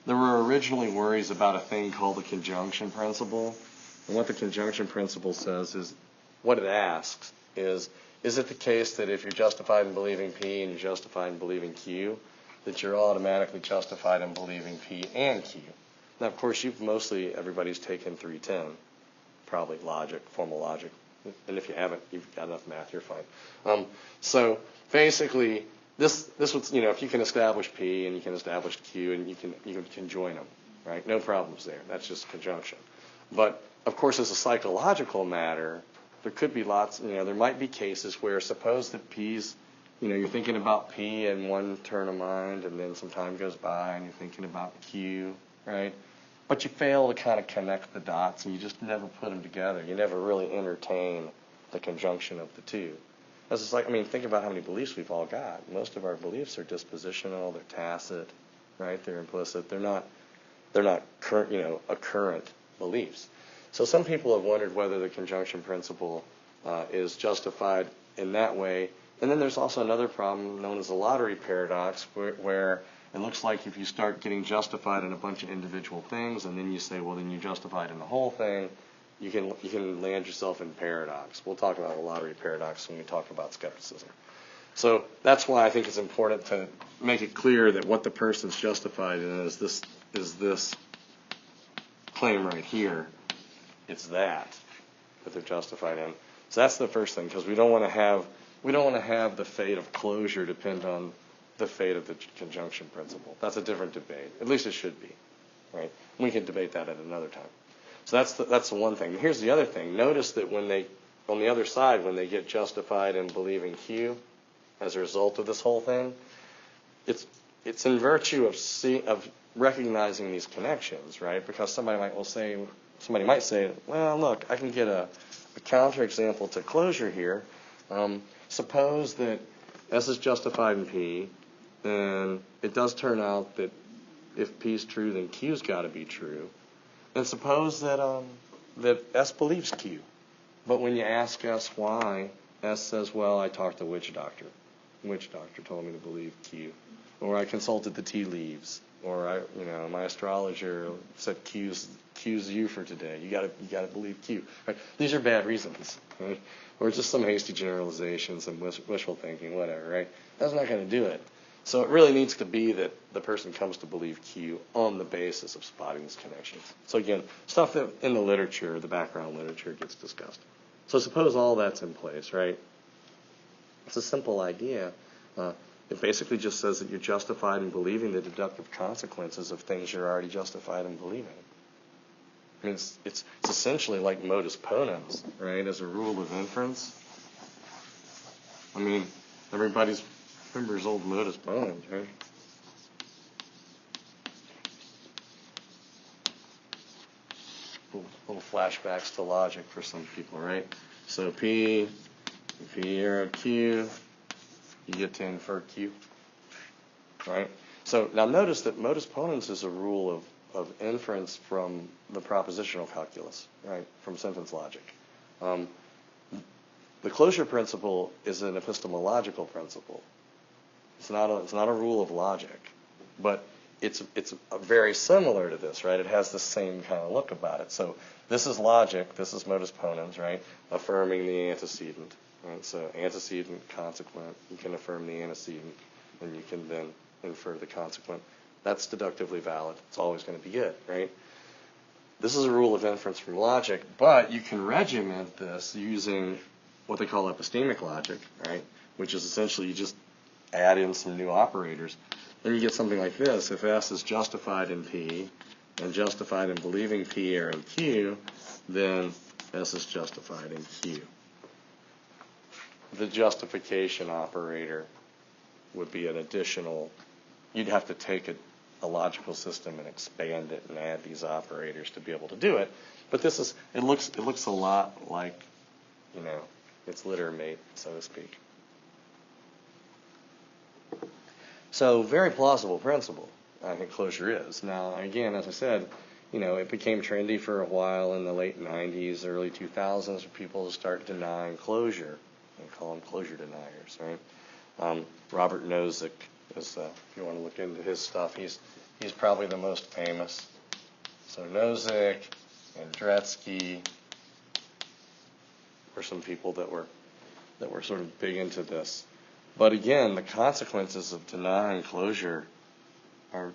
there were originally worries about a thing called the conjunction principle. And what the conjunction principle says is, what it asks is it the case that if you're justified in believing P and you're justified in believing Q, that you're automatically justified in believing P and Q? Now, of course, everybody's taken 310, probably logic, formal logic. And if you haven't, you've got enough math, you're fine. So basically, this was, if you can establish P and you can establish Q and you can join them, right? No problems there. That's just conjunction. But of course, as a psychological matter, there could be there might be cases where suppose that P's, you're thinking about P in one turn of mind, and then some time goes by and you're thinking about Q, right? But you fail to kind of connect the dots, and you just never put them together. You never really entertain the conjunction of the two. That's just think about how many beliefs we've all got. Most of our beliefs are dispositional, they're tacit, right? They're implicit. They're not current, occurrent beliefs. So some people have wondered whether the conjunction principle is justified in that way. And then there's also another problem known as the lottery paradox, where it looks like if you start getting justified in a bunch of individual things, and then you say, well, then you're justified in the whole thing, you can land yourself in paradox. We'll talk about the lottery paradox when we talk about skepticism. So that's why I think it's important to make it clear that what the person's justified in is this claim right here. It's that they're justified in. So that's the first thing, because we don't want to have the fate of closure depend on the fate of the conjunction principle. That's a different debate. At least it should be, right? We can debate that at another time. So that's the one thing. Here's the other thing. Notice that on the other side, when they get justified in believing Q as a result of this whole thing, it's in virtue of recognizing these connections, right? Because somebody might say, well, look, I can get a counterexample to closure here. Suppose that S is justified in P, then it does turn out that if P is true, then Q's got to be true. And suppose that S believes Q, but when you ask S why, S says, well, I talked to witch doctor. Witch doctor told me to believe Q, or I consulted the tea leaves, or my astrologer said Q's you for today. You got to believe Q. Right? These are bad reasons, right? Or just some hasty generalizations, some wishful thinking, whatever, right? That's not going to do it. So it really needs to be that the person comes to believe Q on the basis of spotting these connections. So again, stuff that in the literature, the background literature, gets discussed. So suppose all that's in place, right? It's a simple idea. It basically just says that you're justified in believing the deductive consequences of things you're already justified in believing. I mean, it's essentially like modus ponens, right, as a rule of inference. I mean, everybody remembers old modus ponens, right? Little flashbacks to logic for some people, right? So P arrow Q, you get to infer Q, right? So now notice that modus ponens is a rule of inference from the propositional calculus, right, from sentence logic. The closure principle is an epistemological principle. It's not a rule of logic, but it's very similar to this, right? It has the same kind of look about it. So this is logic, this is modus ponens, right, affirming the antecedent, right? So antecedent, consequent, you can affirm the antecedent, and you can then infer the consequent. That's deductively valid. It's always going to be good, right? This is a rule of inference from logic, but you can regiment this using what they call epistemic logic, right? Which is essentially you just add in some new operators. Then you get something like this. If S is justified in P and justified in believing P or in Q, then S is justified in Q. The justification operator would be an additional, you'd have to take a logical system and expand it and add these operators to be able to do it. But it looks a lot like, its litter mate, so to speak. So very plausible principle, I think closure is. Now, again, as I said, it became trendy for a while in the late 90s, early 2000s for people to start denying closure and call them closure deniers, right? Robert Nozick is, if you want to look into his stuff, he's probably the most famous. So Nozick and Dretsky for some people that were sort of big into this. But again, the consequences of denying closure are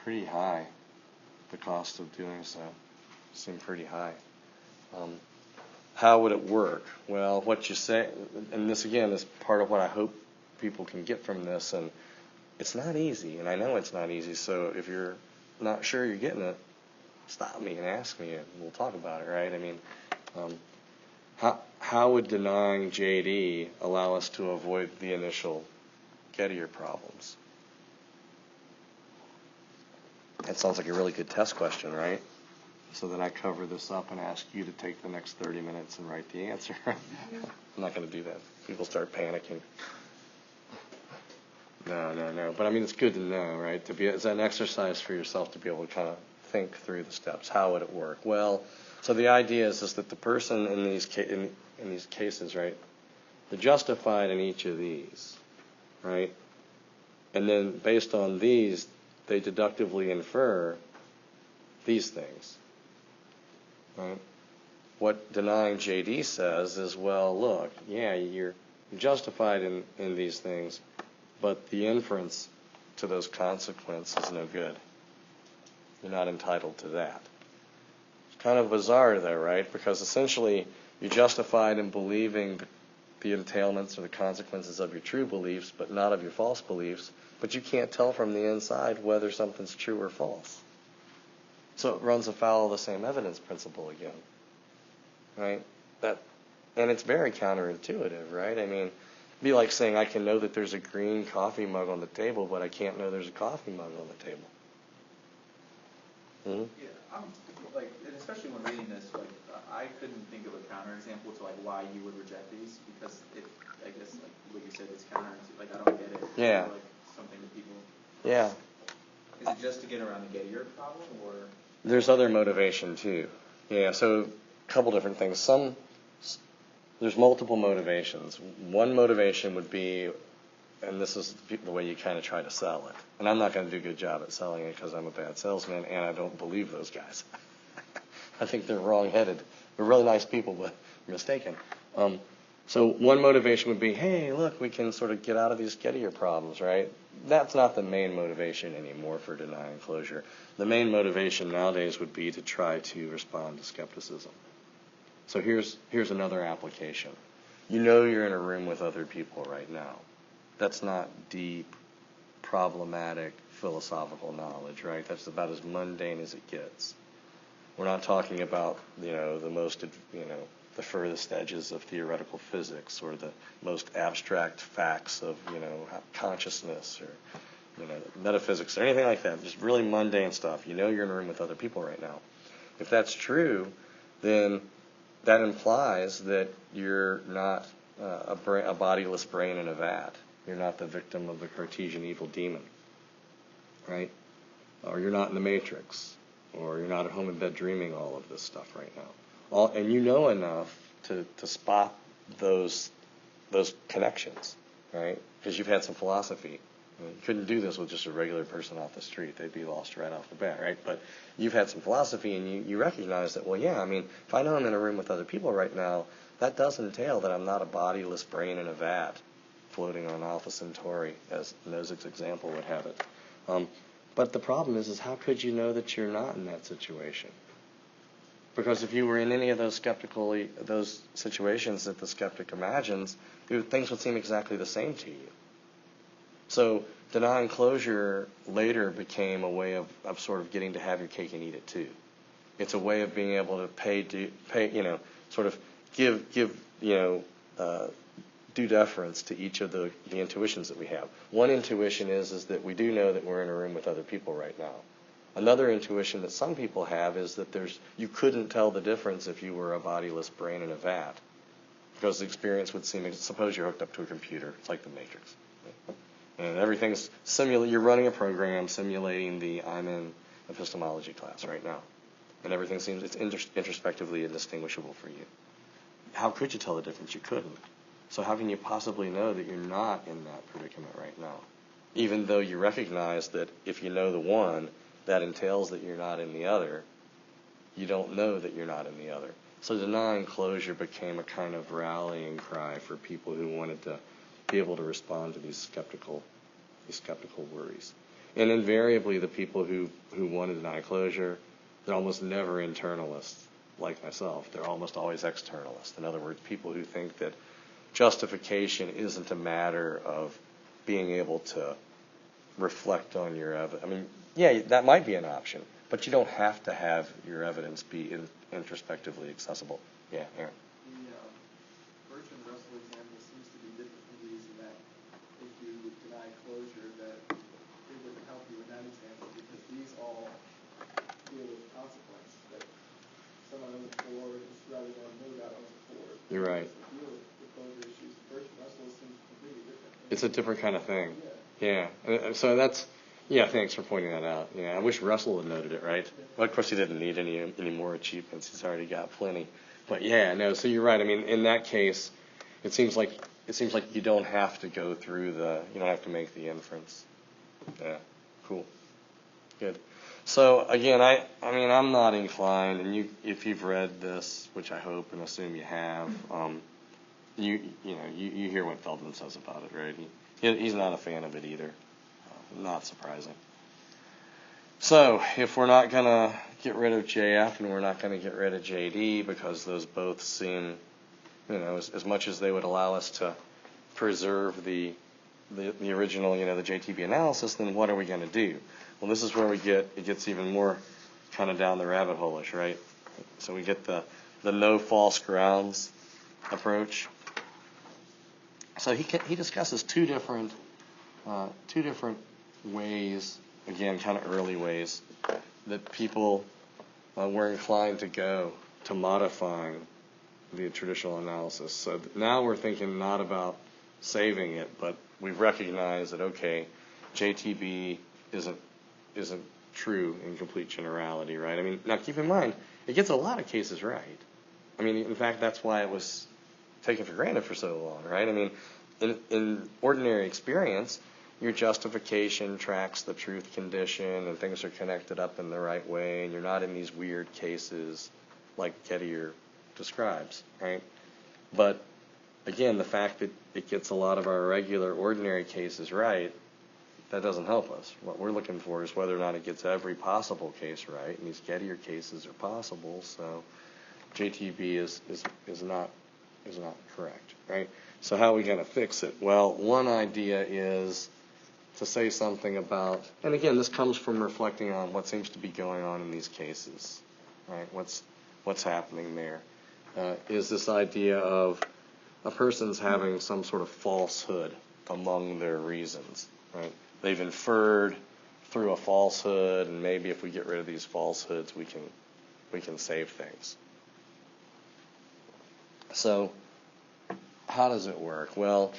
pretty high. The cost of doing so seem pretty high. How would it work? Well, what you say, and this again is part of what I hope people can get from this, and it's not easy, and I know it's not easy, so if you're not sure you're getting it, stop me and ask me, and we'll talk about it, right? I mean, how would denying JD allow us to avoid the initial Gettier problems? That sounds like a really good test question, right? So that I cover this up and ask you to take the next 30 minutes and write the answer. I'm not going to do that. People start panicking. No. But I mean, it's good to know, right? It's an exercise for yourself to be able to kind of think through the steps. How would it work? Well, so the idea is that the person in these cases, right, they're justified in each of these, right? And then based on these, they deductively infer these things, right? What denying JD says is, well, look, yeah, you're justified in these things, but the inference to those consequences is no good. You're not entitled to that. It's kind of bizarre, though, right? Because essentially, you're justified in believing the entailments or the consequences of your true beliefs, but not of your false beliefs. But you can't tell from the inside whether something's true or false. So it runs afoul of the same evidence principle again, right? And it's very counterintuitive, right? I mean, it'd be like saying I can know that there's a green coffee mug on the table, but I can't know there's a coffee mug on the table. Mm-hmm. Yeah, I'm like, and especially when reading this, like, I couldn't think of a counterexample to like why you would reject these, because I guess like what you said, it's counterintuitive. Like, I don't get it. Yeah. Like something that people. Yeah. Is it just to get around the Gettier problem, or? There's other motivation too. Yeah. So a couple different things. There's multiple motivations. One motivation would be, and this is the way you kind of try to sell it. And I'm not going to do a good job at selling it because I'm a bad salesman, and I don't believe those guys. I think they're wrong-headed. They're really nice people, but mistaken. So one motivation would be, hey, look, we can sort of get out of these Gettier problems, right? That's not the main motivation anymore for denying closure. The main motivation nowadays would be to try to respond to skepticism. So here's another application. You know you're in a room with other people right now. That's not deep, problematic, philosophical knowledge, right? That's about as mundane as it gets. We're not talking about, the most, the furthest edges of theoretical physics or the most abstract facts of, consciousness or, metaphysics or anything like that. Just really mundane stuff. You know you're in a room with other people right now. If that's true, then that implies that you're not a bodiless brain in a vat. You're not the victim of the Cartesian evil demon, right? Or you're not in the Matrix, or you're not at home in bed dreaming all of this stuff right now. And you know enough to spot those connections, right? Because you've had some philosophy. You couldn't do this with just a regular person off the street. They'd be lost right off the bat, right? But you've had some philosophy, and you recognize that, well, yeah, I mean, if I know I'm in a room with other people right now, that does entail that I'm not a bodiless brain in a vat floating on Alpha Centauri, as Nozick's example would have it. But the problem is how could you know that you're not in that situation? Because if you were in any of those situations that the skeptic imagines, things would seem exactly the same to you. So denying closure later became a way of sort of getting to have your cake and eat it too. It's a way of being able to pay, sort of give due deference to each of the intuitions that we have. One intuition is that we do know that we're in a room with other people right now. Another intuition that some people have is that you couldn't tell the difference if you were a bodiless brain in a vat, because the experience would seem, suppose you're hooked up to a computer, it's like the Matrix, and everything's you're running a program simulating I'm in epistemology class right now, and everything seems it's introspectively indistinguishable for you. How could you tell the difference? You couldn't. So how can you possibly know that you're not in that predicament right now? Even though you recognize that if you know the one, that entails that you're not in the other, you don't know that you're not in the other. So denying closure became a kind of rallying cry for people who wanted to be able to respond to these skeptical worries. And invariably, the people who want to deny closure, they're almost never internalists like myself. They're almost always externalists. In other words, people who think that justification isn't a matter of being able to reflect on your evidence. I mean, yeah, that might be an option, but you don't have to have your evidence be introspectively accessible. Yeah, Aaron. The Bertrand Russell example seems to be different from these in that if you deny closure, that it wouldn't help you in that example because these all deal with consequences. That someone owns a Ford is rather than no doubt owns a Ford. You're right. Deal with the closure issues. Bertrand Russell seems completely different. It's a different kind of thing. Yeah. Yeah. So that's, yeah, thanks for pointing that out. Yeah, I wish Russell had noted it, right? Well, of course, he didn't need any more achievements. He's already got plenty. But yeah, no, so you're right. I mean, in that case, it seems like you don't have to go through you don't have to make the inference. Yeah, cool. Good. So again, I mean, I'm not inclined, and if you've read this, which I hope and assume you have, you hear what Feldman says about it, right? He's not a fan of it either. Not surprising. So if we're not going to get rid of JF and we're not going to get rid of JD because those both seem, as much as they would allow us to preserve the original, the JTB analysis, then what are we going to do? Well, this is where it gets even more kind of down the rabbit hole-ish, right? So we get the no false grounds approach. So he discusses two different ways, again, kind of early ways, that people were inclined to go to modifying the traditional analysis. So now we're thinking not about saving it, but we've recognized that, okay, JTB isn't true in complete generality, right? I mean, now keep in mind, it gets a lot of cases right. I mean, in fact, that's why it was taken for granted for so long, right? I mean, in ordinary experience, your justification tracks the truth condition and things are connected up in the right way and you're not in these weird cases like Gettier describes, right? But again, the fact that it gets a lot of our regular ordinary cases right, that doesn't help us. What we're looking for is whether or not it gets every possible case right, and these Gettier cases are possible, so JTB is not correct, right? So how are we going to fix it? Well, one idea is to say something about, and again, this comes from reflecting on what seems to be going on in these cases, right? What's happening there? Is this idea of a person's having some sort of falsehood among their reasons, right? They've inferred through a falsehood, and maybe if we get rid of these falsehoods, we can save things. So how does it work? Well,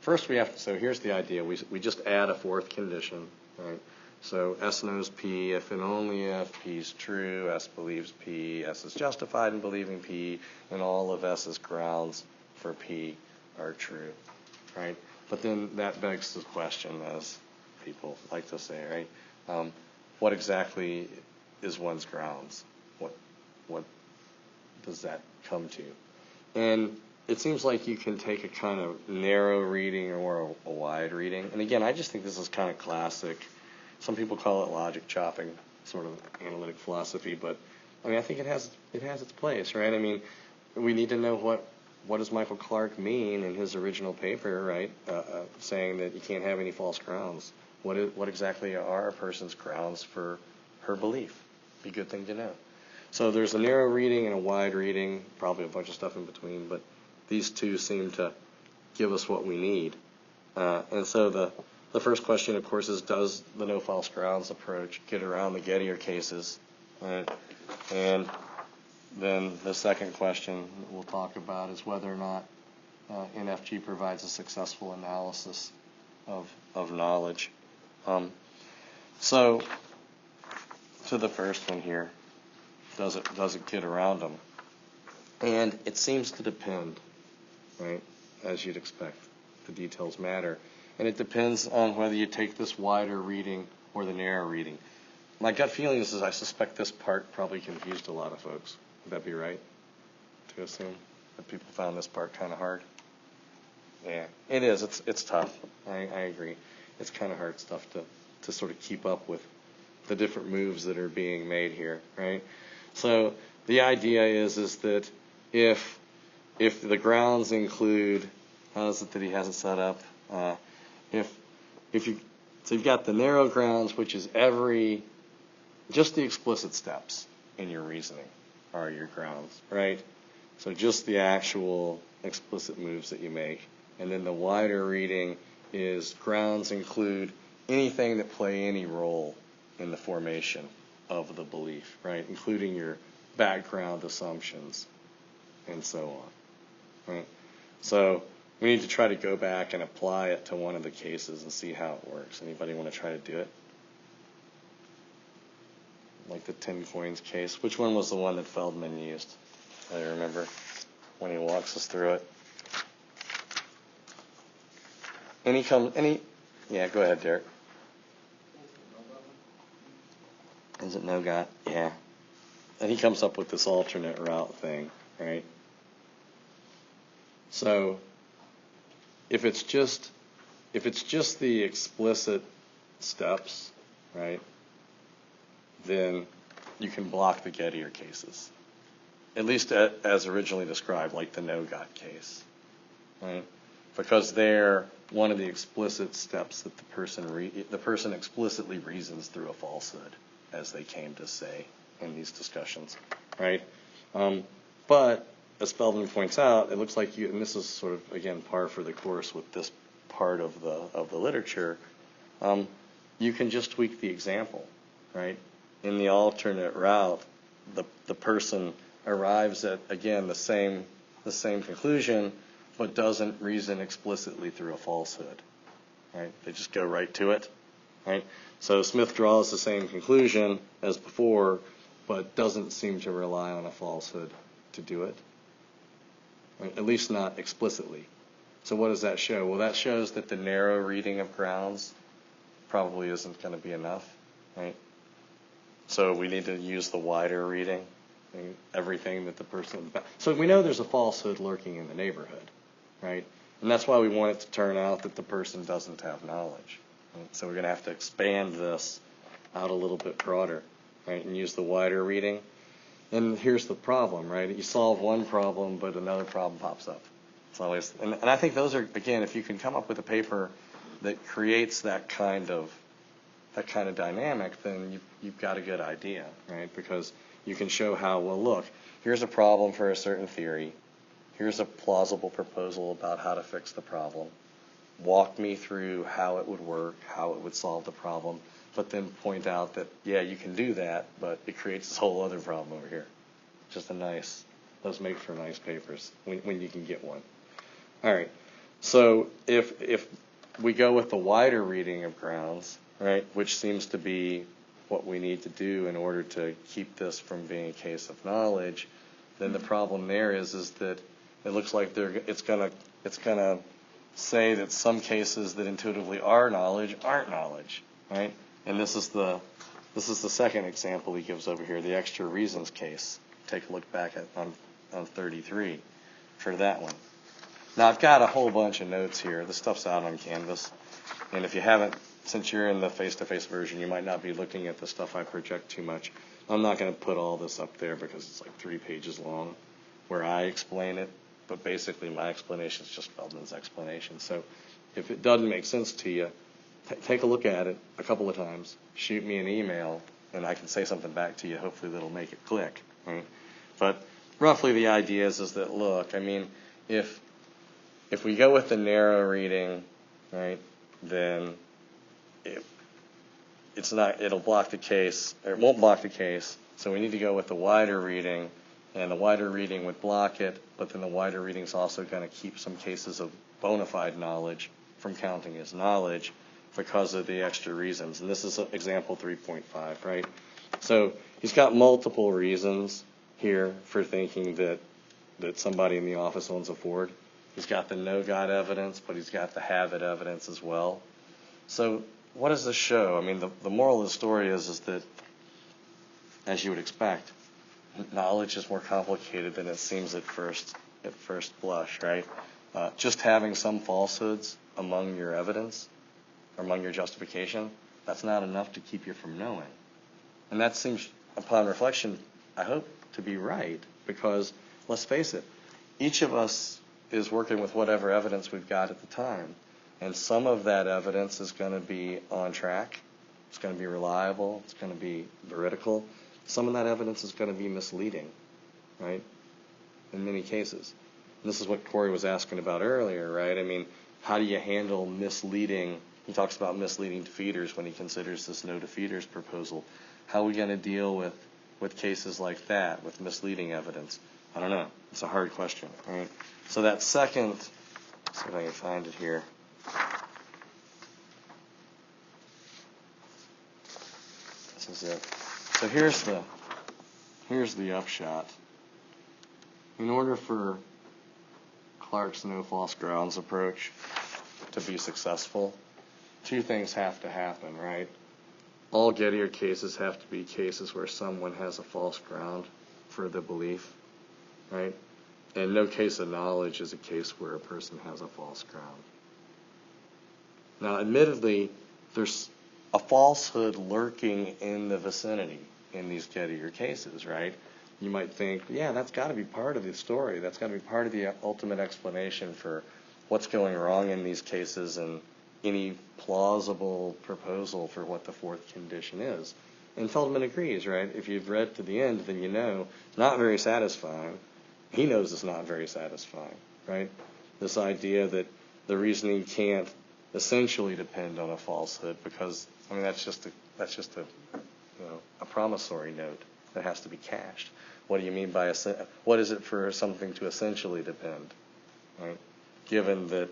first so here's the idea. We just add a fourth condition, right? So S knows P if and only if P is true, S believes P, S is justified in believing P, and all of S's grounds for P are true, right? But then that begs the question, as people like to say, right? What exactly is one's grounds? What does that come to? And it seems like you can take a kind of narrow reading or a wide reading. And again, I just think this is kind of classic. Some people call it logic chopping, sort of analytic philosophy, but I mean, I think it has its place, right? I mean, we need to know what does Michael Clark mean in his original paper, right? Saying that you can't have any false grounds. What exactly are a person's grounds for her belief? Be a good thing to know. So there's a narrow reading and a wide reading, probably a bunch of stuff in between, but these two seem to give us what we need. And so the first question, of course, is does the no false grounds approach get around the Gettier cases? Right? And then the second question we'll talk about is whether or not NFG provides a successful analysis of knowledge. So to the first one here, does it get around them? And it seems to depend, right? As you'd expect, the details matter. And it depends on whether you take this wider reading or the narrow reading. My gut feeling is I suspect this part probably confused a lot of folks. Would that be right? to assume that people found this part kind of hard. Yeah, it is. It's tough. I agree. It's kind of hard stuff to sort of keep up with the different moves that are being made here, right? So the idea is that if the grounds include, how is it that he has it set up? So you've got the narrow grounds, which is just the explicit steps in your reasoning are your grounds, right? So just the actual explicit moves that you make. And then the wider reading is grounds include anything that play any role in the formation of the belief, right? Including your background assumptions and so on, right? So we need to try to go back and apply it to one of the cases and see how it works. Anybody want to try to do it? Like the 10 coins case. Which one was the one that Feldman used? I remember when he walks us through it. Yeah, go ahead, Derek. Is it no got? Yeah. And he comes up with this alternate route thing, right? So if it's just the explicit steps, right, then you can block the Gettier cases, at least as originally described, like the no-got case, right? Because they're one of the explicit steps that the person explicitly reasons through a falsehood, as they came to say in these discussions, right? But as Feldman points out, it looks like and this is sort of again par for the course with this part of the literature. You can just tweak the example, right? In the alternate route, the person arrives at again the same conclusion, but doesn't reason explicitly through a falsehood, right? They just go right to it, right? So Smith draws the same conclusion as before, but doesn't seem to rely on a falsehood to do it, right? At least not explicitly. So what does that show? Well, that shows that the narrow reading of grounds probably isn't going to be enough, right? So we need to use the wider reading, everything that the person. So we know there's a falsehood lurking in the neighborhood, right? And that's why we want it to turn out that the person doesn't have knowledge. Right? So we're going to have to expand this out a little bit broader, right? And use the wider reading. And here's the problem, right? You solve one problem, but another problem pops up. It's always, and I think those are, again, if you can come up with a paper that creates that kind of dynamic, then you've got a good idea, right? Because you can show how, well, look, here's a problem for a certain theory. Here's a plausible proposal about how to fix the problem. Walk me through how it would work, how it would solve the problem, but then point out that, yeah, you can do that, but it creates this whole other problem over here. Just those make for nice papers when you can get one. All right, so if we go with the wider reading of grounds, right, which seems to be what we need to do in order to keep this from being a case of knowledge, then the problem there is that it looks like it's gonna say that some cases that intuitively are knowledge aren't knowledge, right? And this is the second example he gives over here, the extra reasons case. Take a look back on 33 for that one. Now I've got a whole bunch of notes here. This stuff's out on Canvas, and if you haven't, since you're in the face-to-face version, you might not be looking at the stuff I project too much. I'm not going to put all this up there because it's like 3 pages long where I explain it, but basically my explanation is just Feldman's explanation. So if it doesn't make sense to you, take a look at it a couple of times, shoot me an email, and I can say something back to you, hopefully that'll make it click. Right? But roughly the idea is that, look, I mean, if we go with the narrow reading, right, then it'll block the case, or it won't block the case, so we need to go with the wider reading, and the wider reading would block it, but then the wider reading is also going to keep some cases of bona fide knowledge from counting as knowledge because of the extra reasons. And this is example 3.5, right? So he's got multiple reasons here for thinking that somebody in the office owns a Ford. He's got the no-got evidence, but he's got the have-it evidence as well. So what does this show? I mean, the moral of the story is that, as you would expect, knowledge is more complicated than it seems at first blush, right? Just having some falsehoods among your evidence, or among your justification, that's not enough to keep you from knowing. And that seems, upon reflection, I hope to be right, because let's face it, each of us is working with whatever evidence we've got at the time. And some of that evidence is going to be on track, it's going to be reliable, it's going to be veridical. Some of that evidence is going to be misleading, right, in many cases. And this is what Corey was asking about earlier, right? I mean, how do you handle misleading? He talks about misleading defeaters when he considers this no defeaters proposal. How are we going to deal with cases like that, with misleading evidence? I don't know. It's a hard question, right? So that second, let's see if I can find it here. This is it. So here's the upshot. In order for Clark's no false grounds approach to be successful, two things have to happen, right? All Gettier cases have to be cases where someone has a false ground for the belief, right? And no case of knowledge is a case where a person has a false ground. Now, admittedly, there's a falsehood lurking in the vicinity in these Gettier cases, right? You might think, yeah, that's got to be part of the story. That's got to be part of the ultimate explanation for what's going wrong in these cases and any plausible proposal for what the fourth condition is. And Feldman agrees, right? If you've read to the end, then you know, not very satisfying. He knows it's not very satisfying, right? This idea that the reasoning can't essentially depend on a falsehood, because I mean that's just a promissory note that has to be cashed. What do you mean by what is it for something to essentially depend, right? Given that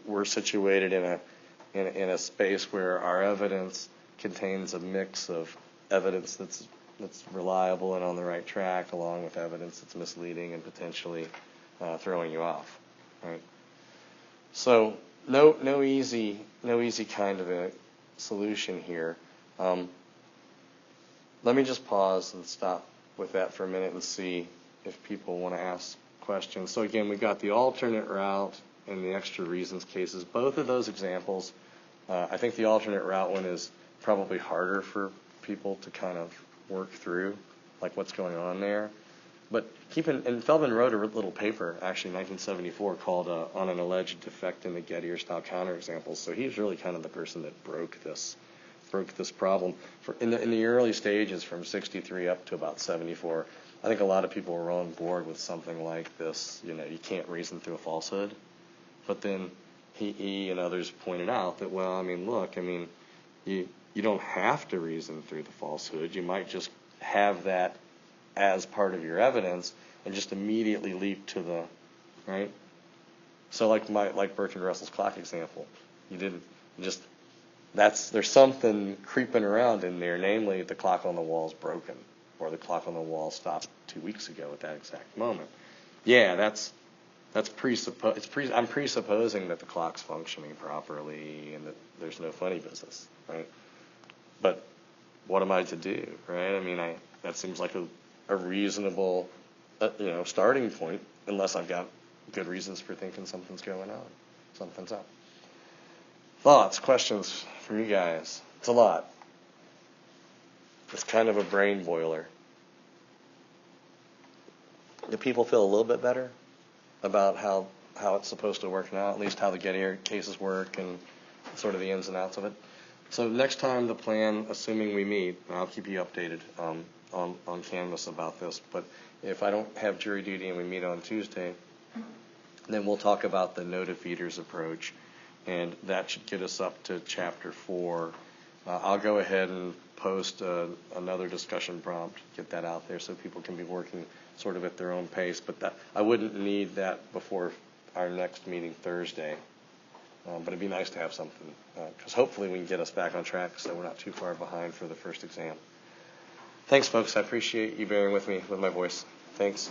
we're situated in a space where our evidence contains a mix of evidence that's reliable and on the right track, along with evidence that's misleading and potentially throwing you off, right? So no easy kind of a solution here. Let me just pause and stop with that for a minute and see if people want to ask questions. So again, we've got the alternate route and the extra reasons cases. Both of those examples, I think the alternate route one is probably harder for people to kind of work through, like what's going on there. But and Feldman wrote a little paper, actually in 1974, called On an Alleged Defect in the Gettier-style Counterexamples. So he's really kind of the person that broke this problem. In the early stages, from 63 up to about 74, I think a lot of people were on board with something like this, you can't reason through a falsehood. But then he and others pointed out that, you don't have to reason through the falsehood. You might just have that as part of your evidence and just immediately leap to the, right? So like Bertrand Russell's clock example, there's something creeping around in there, namely the clock on the wall is broken, or the clock on the wall stopped 2 weeks ago at that exact moment. Yeah, I'm presupposing that the clock's functioning properly and that there's no funny business, right? But what am I to do, right? I mean, that seems like a reasonable, starting point, unless I've got good reasons for thinking something's going on, something's up. Thoughts, questions from you guys? It's a lot. It's kind of a brain boiler. Do people feel a little bit better about how it's supposed to work now, at least how the Gettier cases work and sort of the ins and outs of it? So next time the plan, assuming we meet, and I'll keep you updated on Canvas about this, but if I don't have jury duty and we meet on Tuesday, then we'll talk about the no defeaters approach, and that should get us up to Chapter 4. I'll go ahead and post another discussion prompt, get that out there so people can be working sort of at their own pace, but I wouldn't need that before our next meeting Thursday. But it'd be nice to have something, because hopefully we can get us back on track so we're not too far behind for the first exam. Thanks, folks. I appreciate you bearing with me with my voice. Thanks.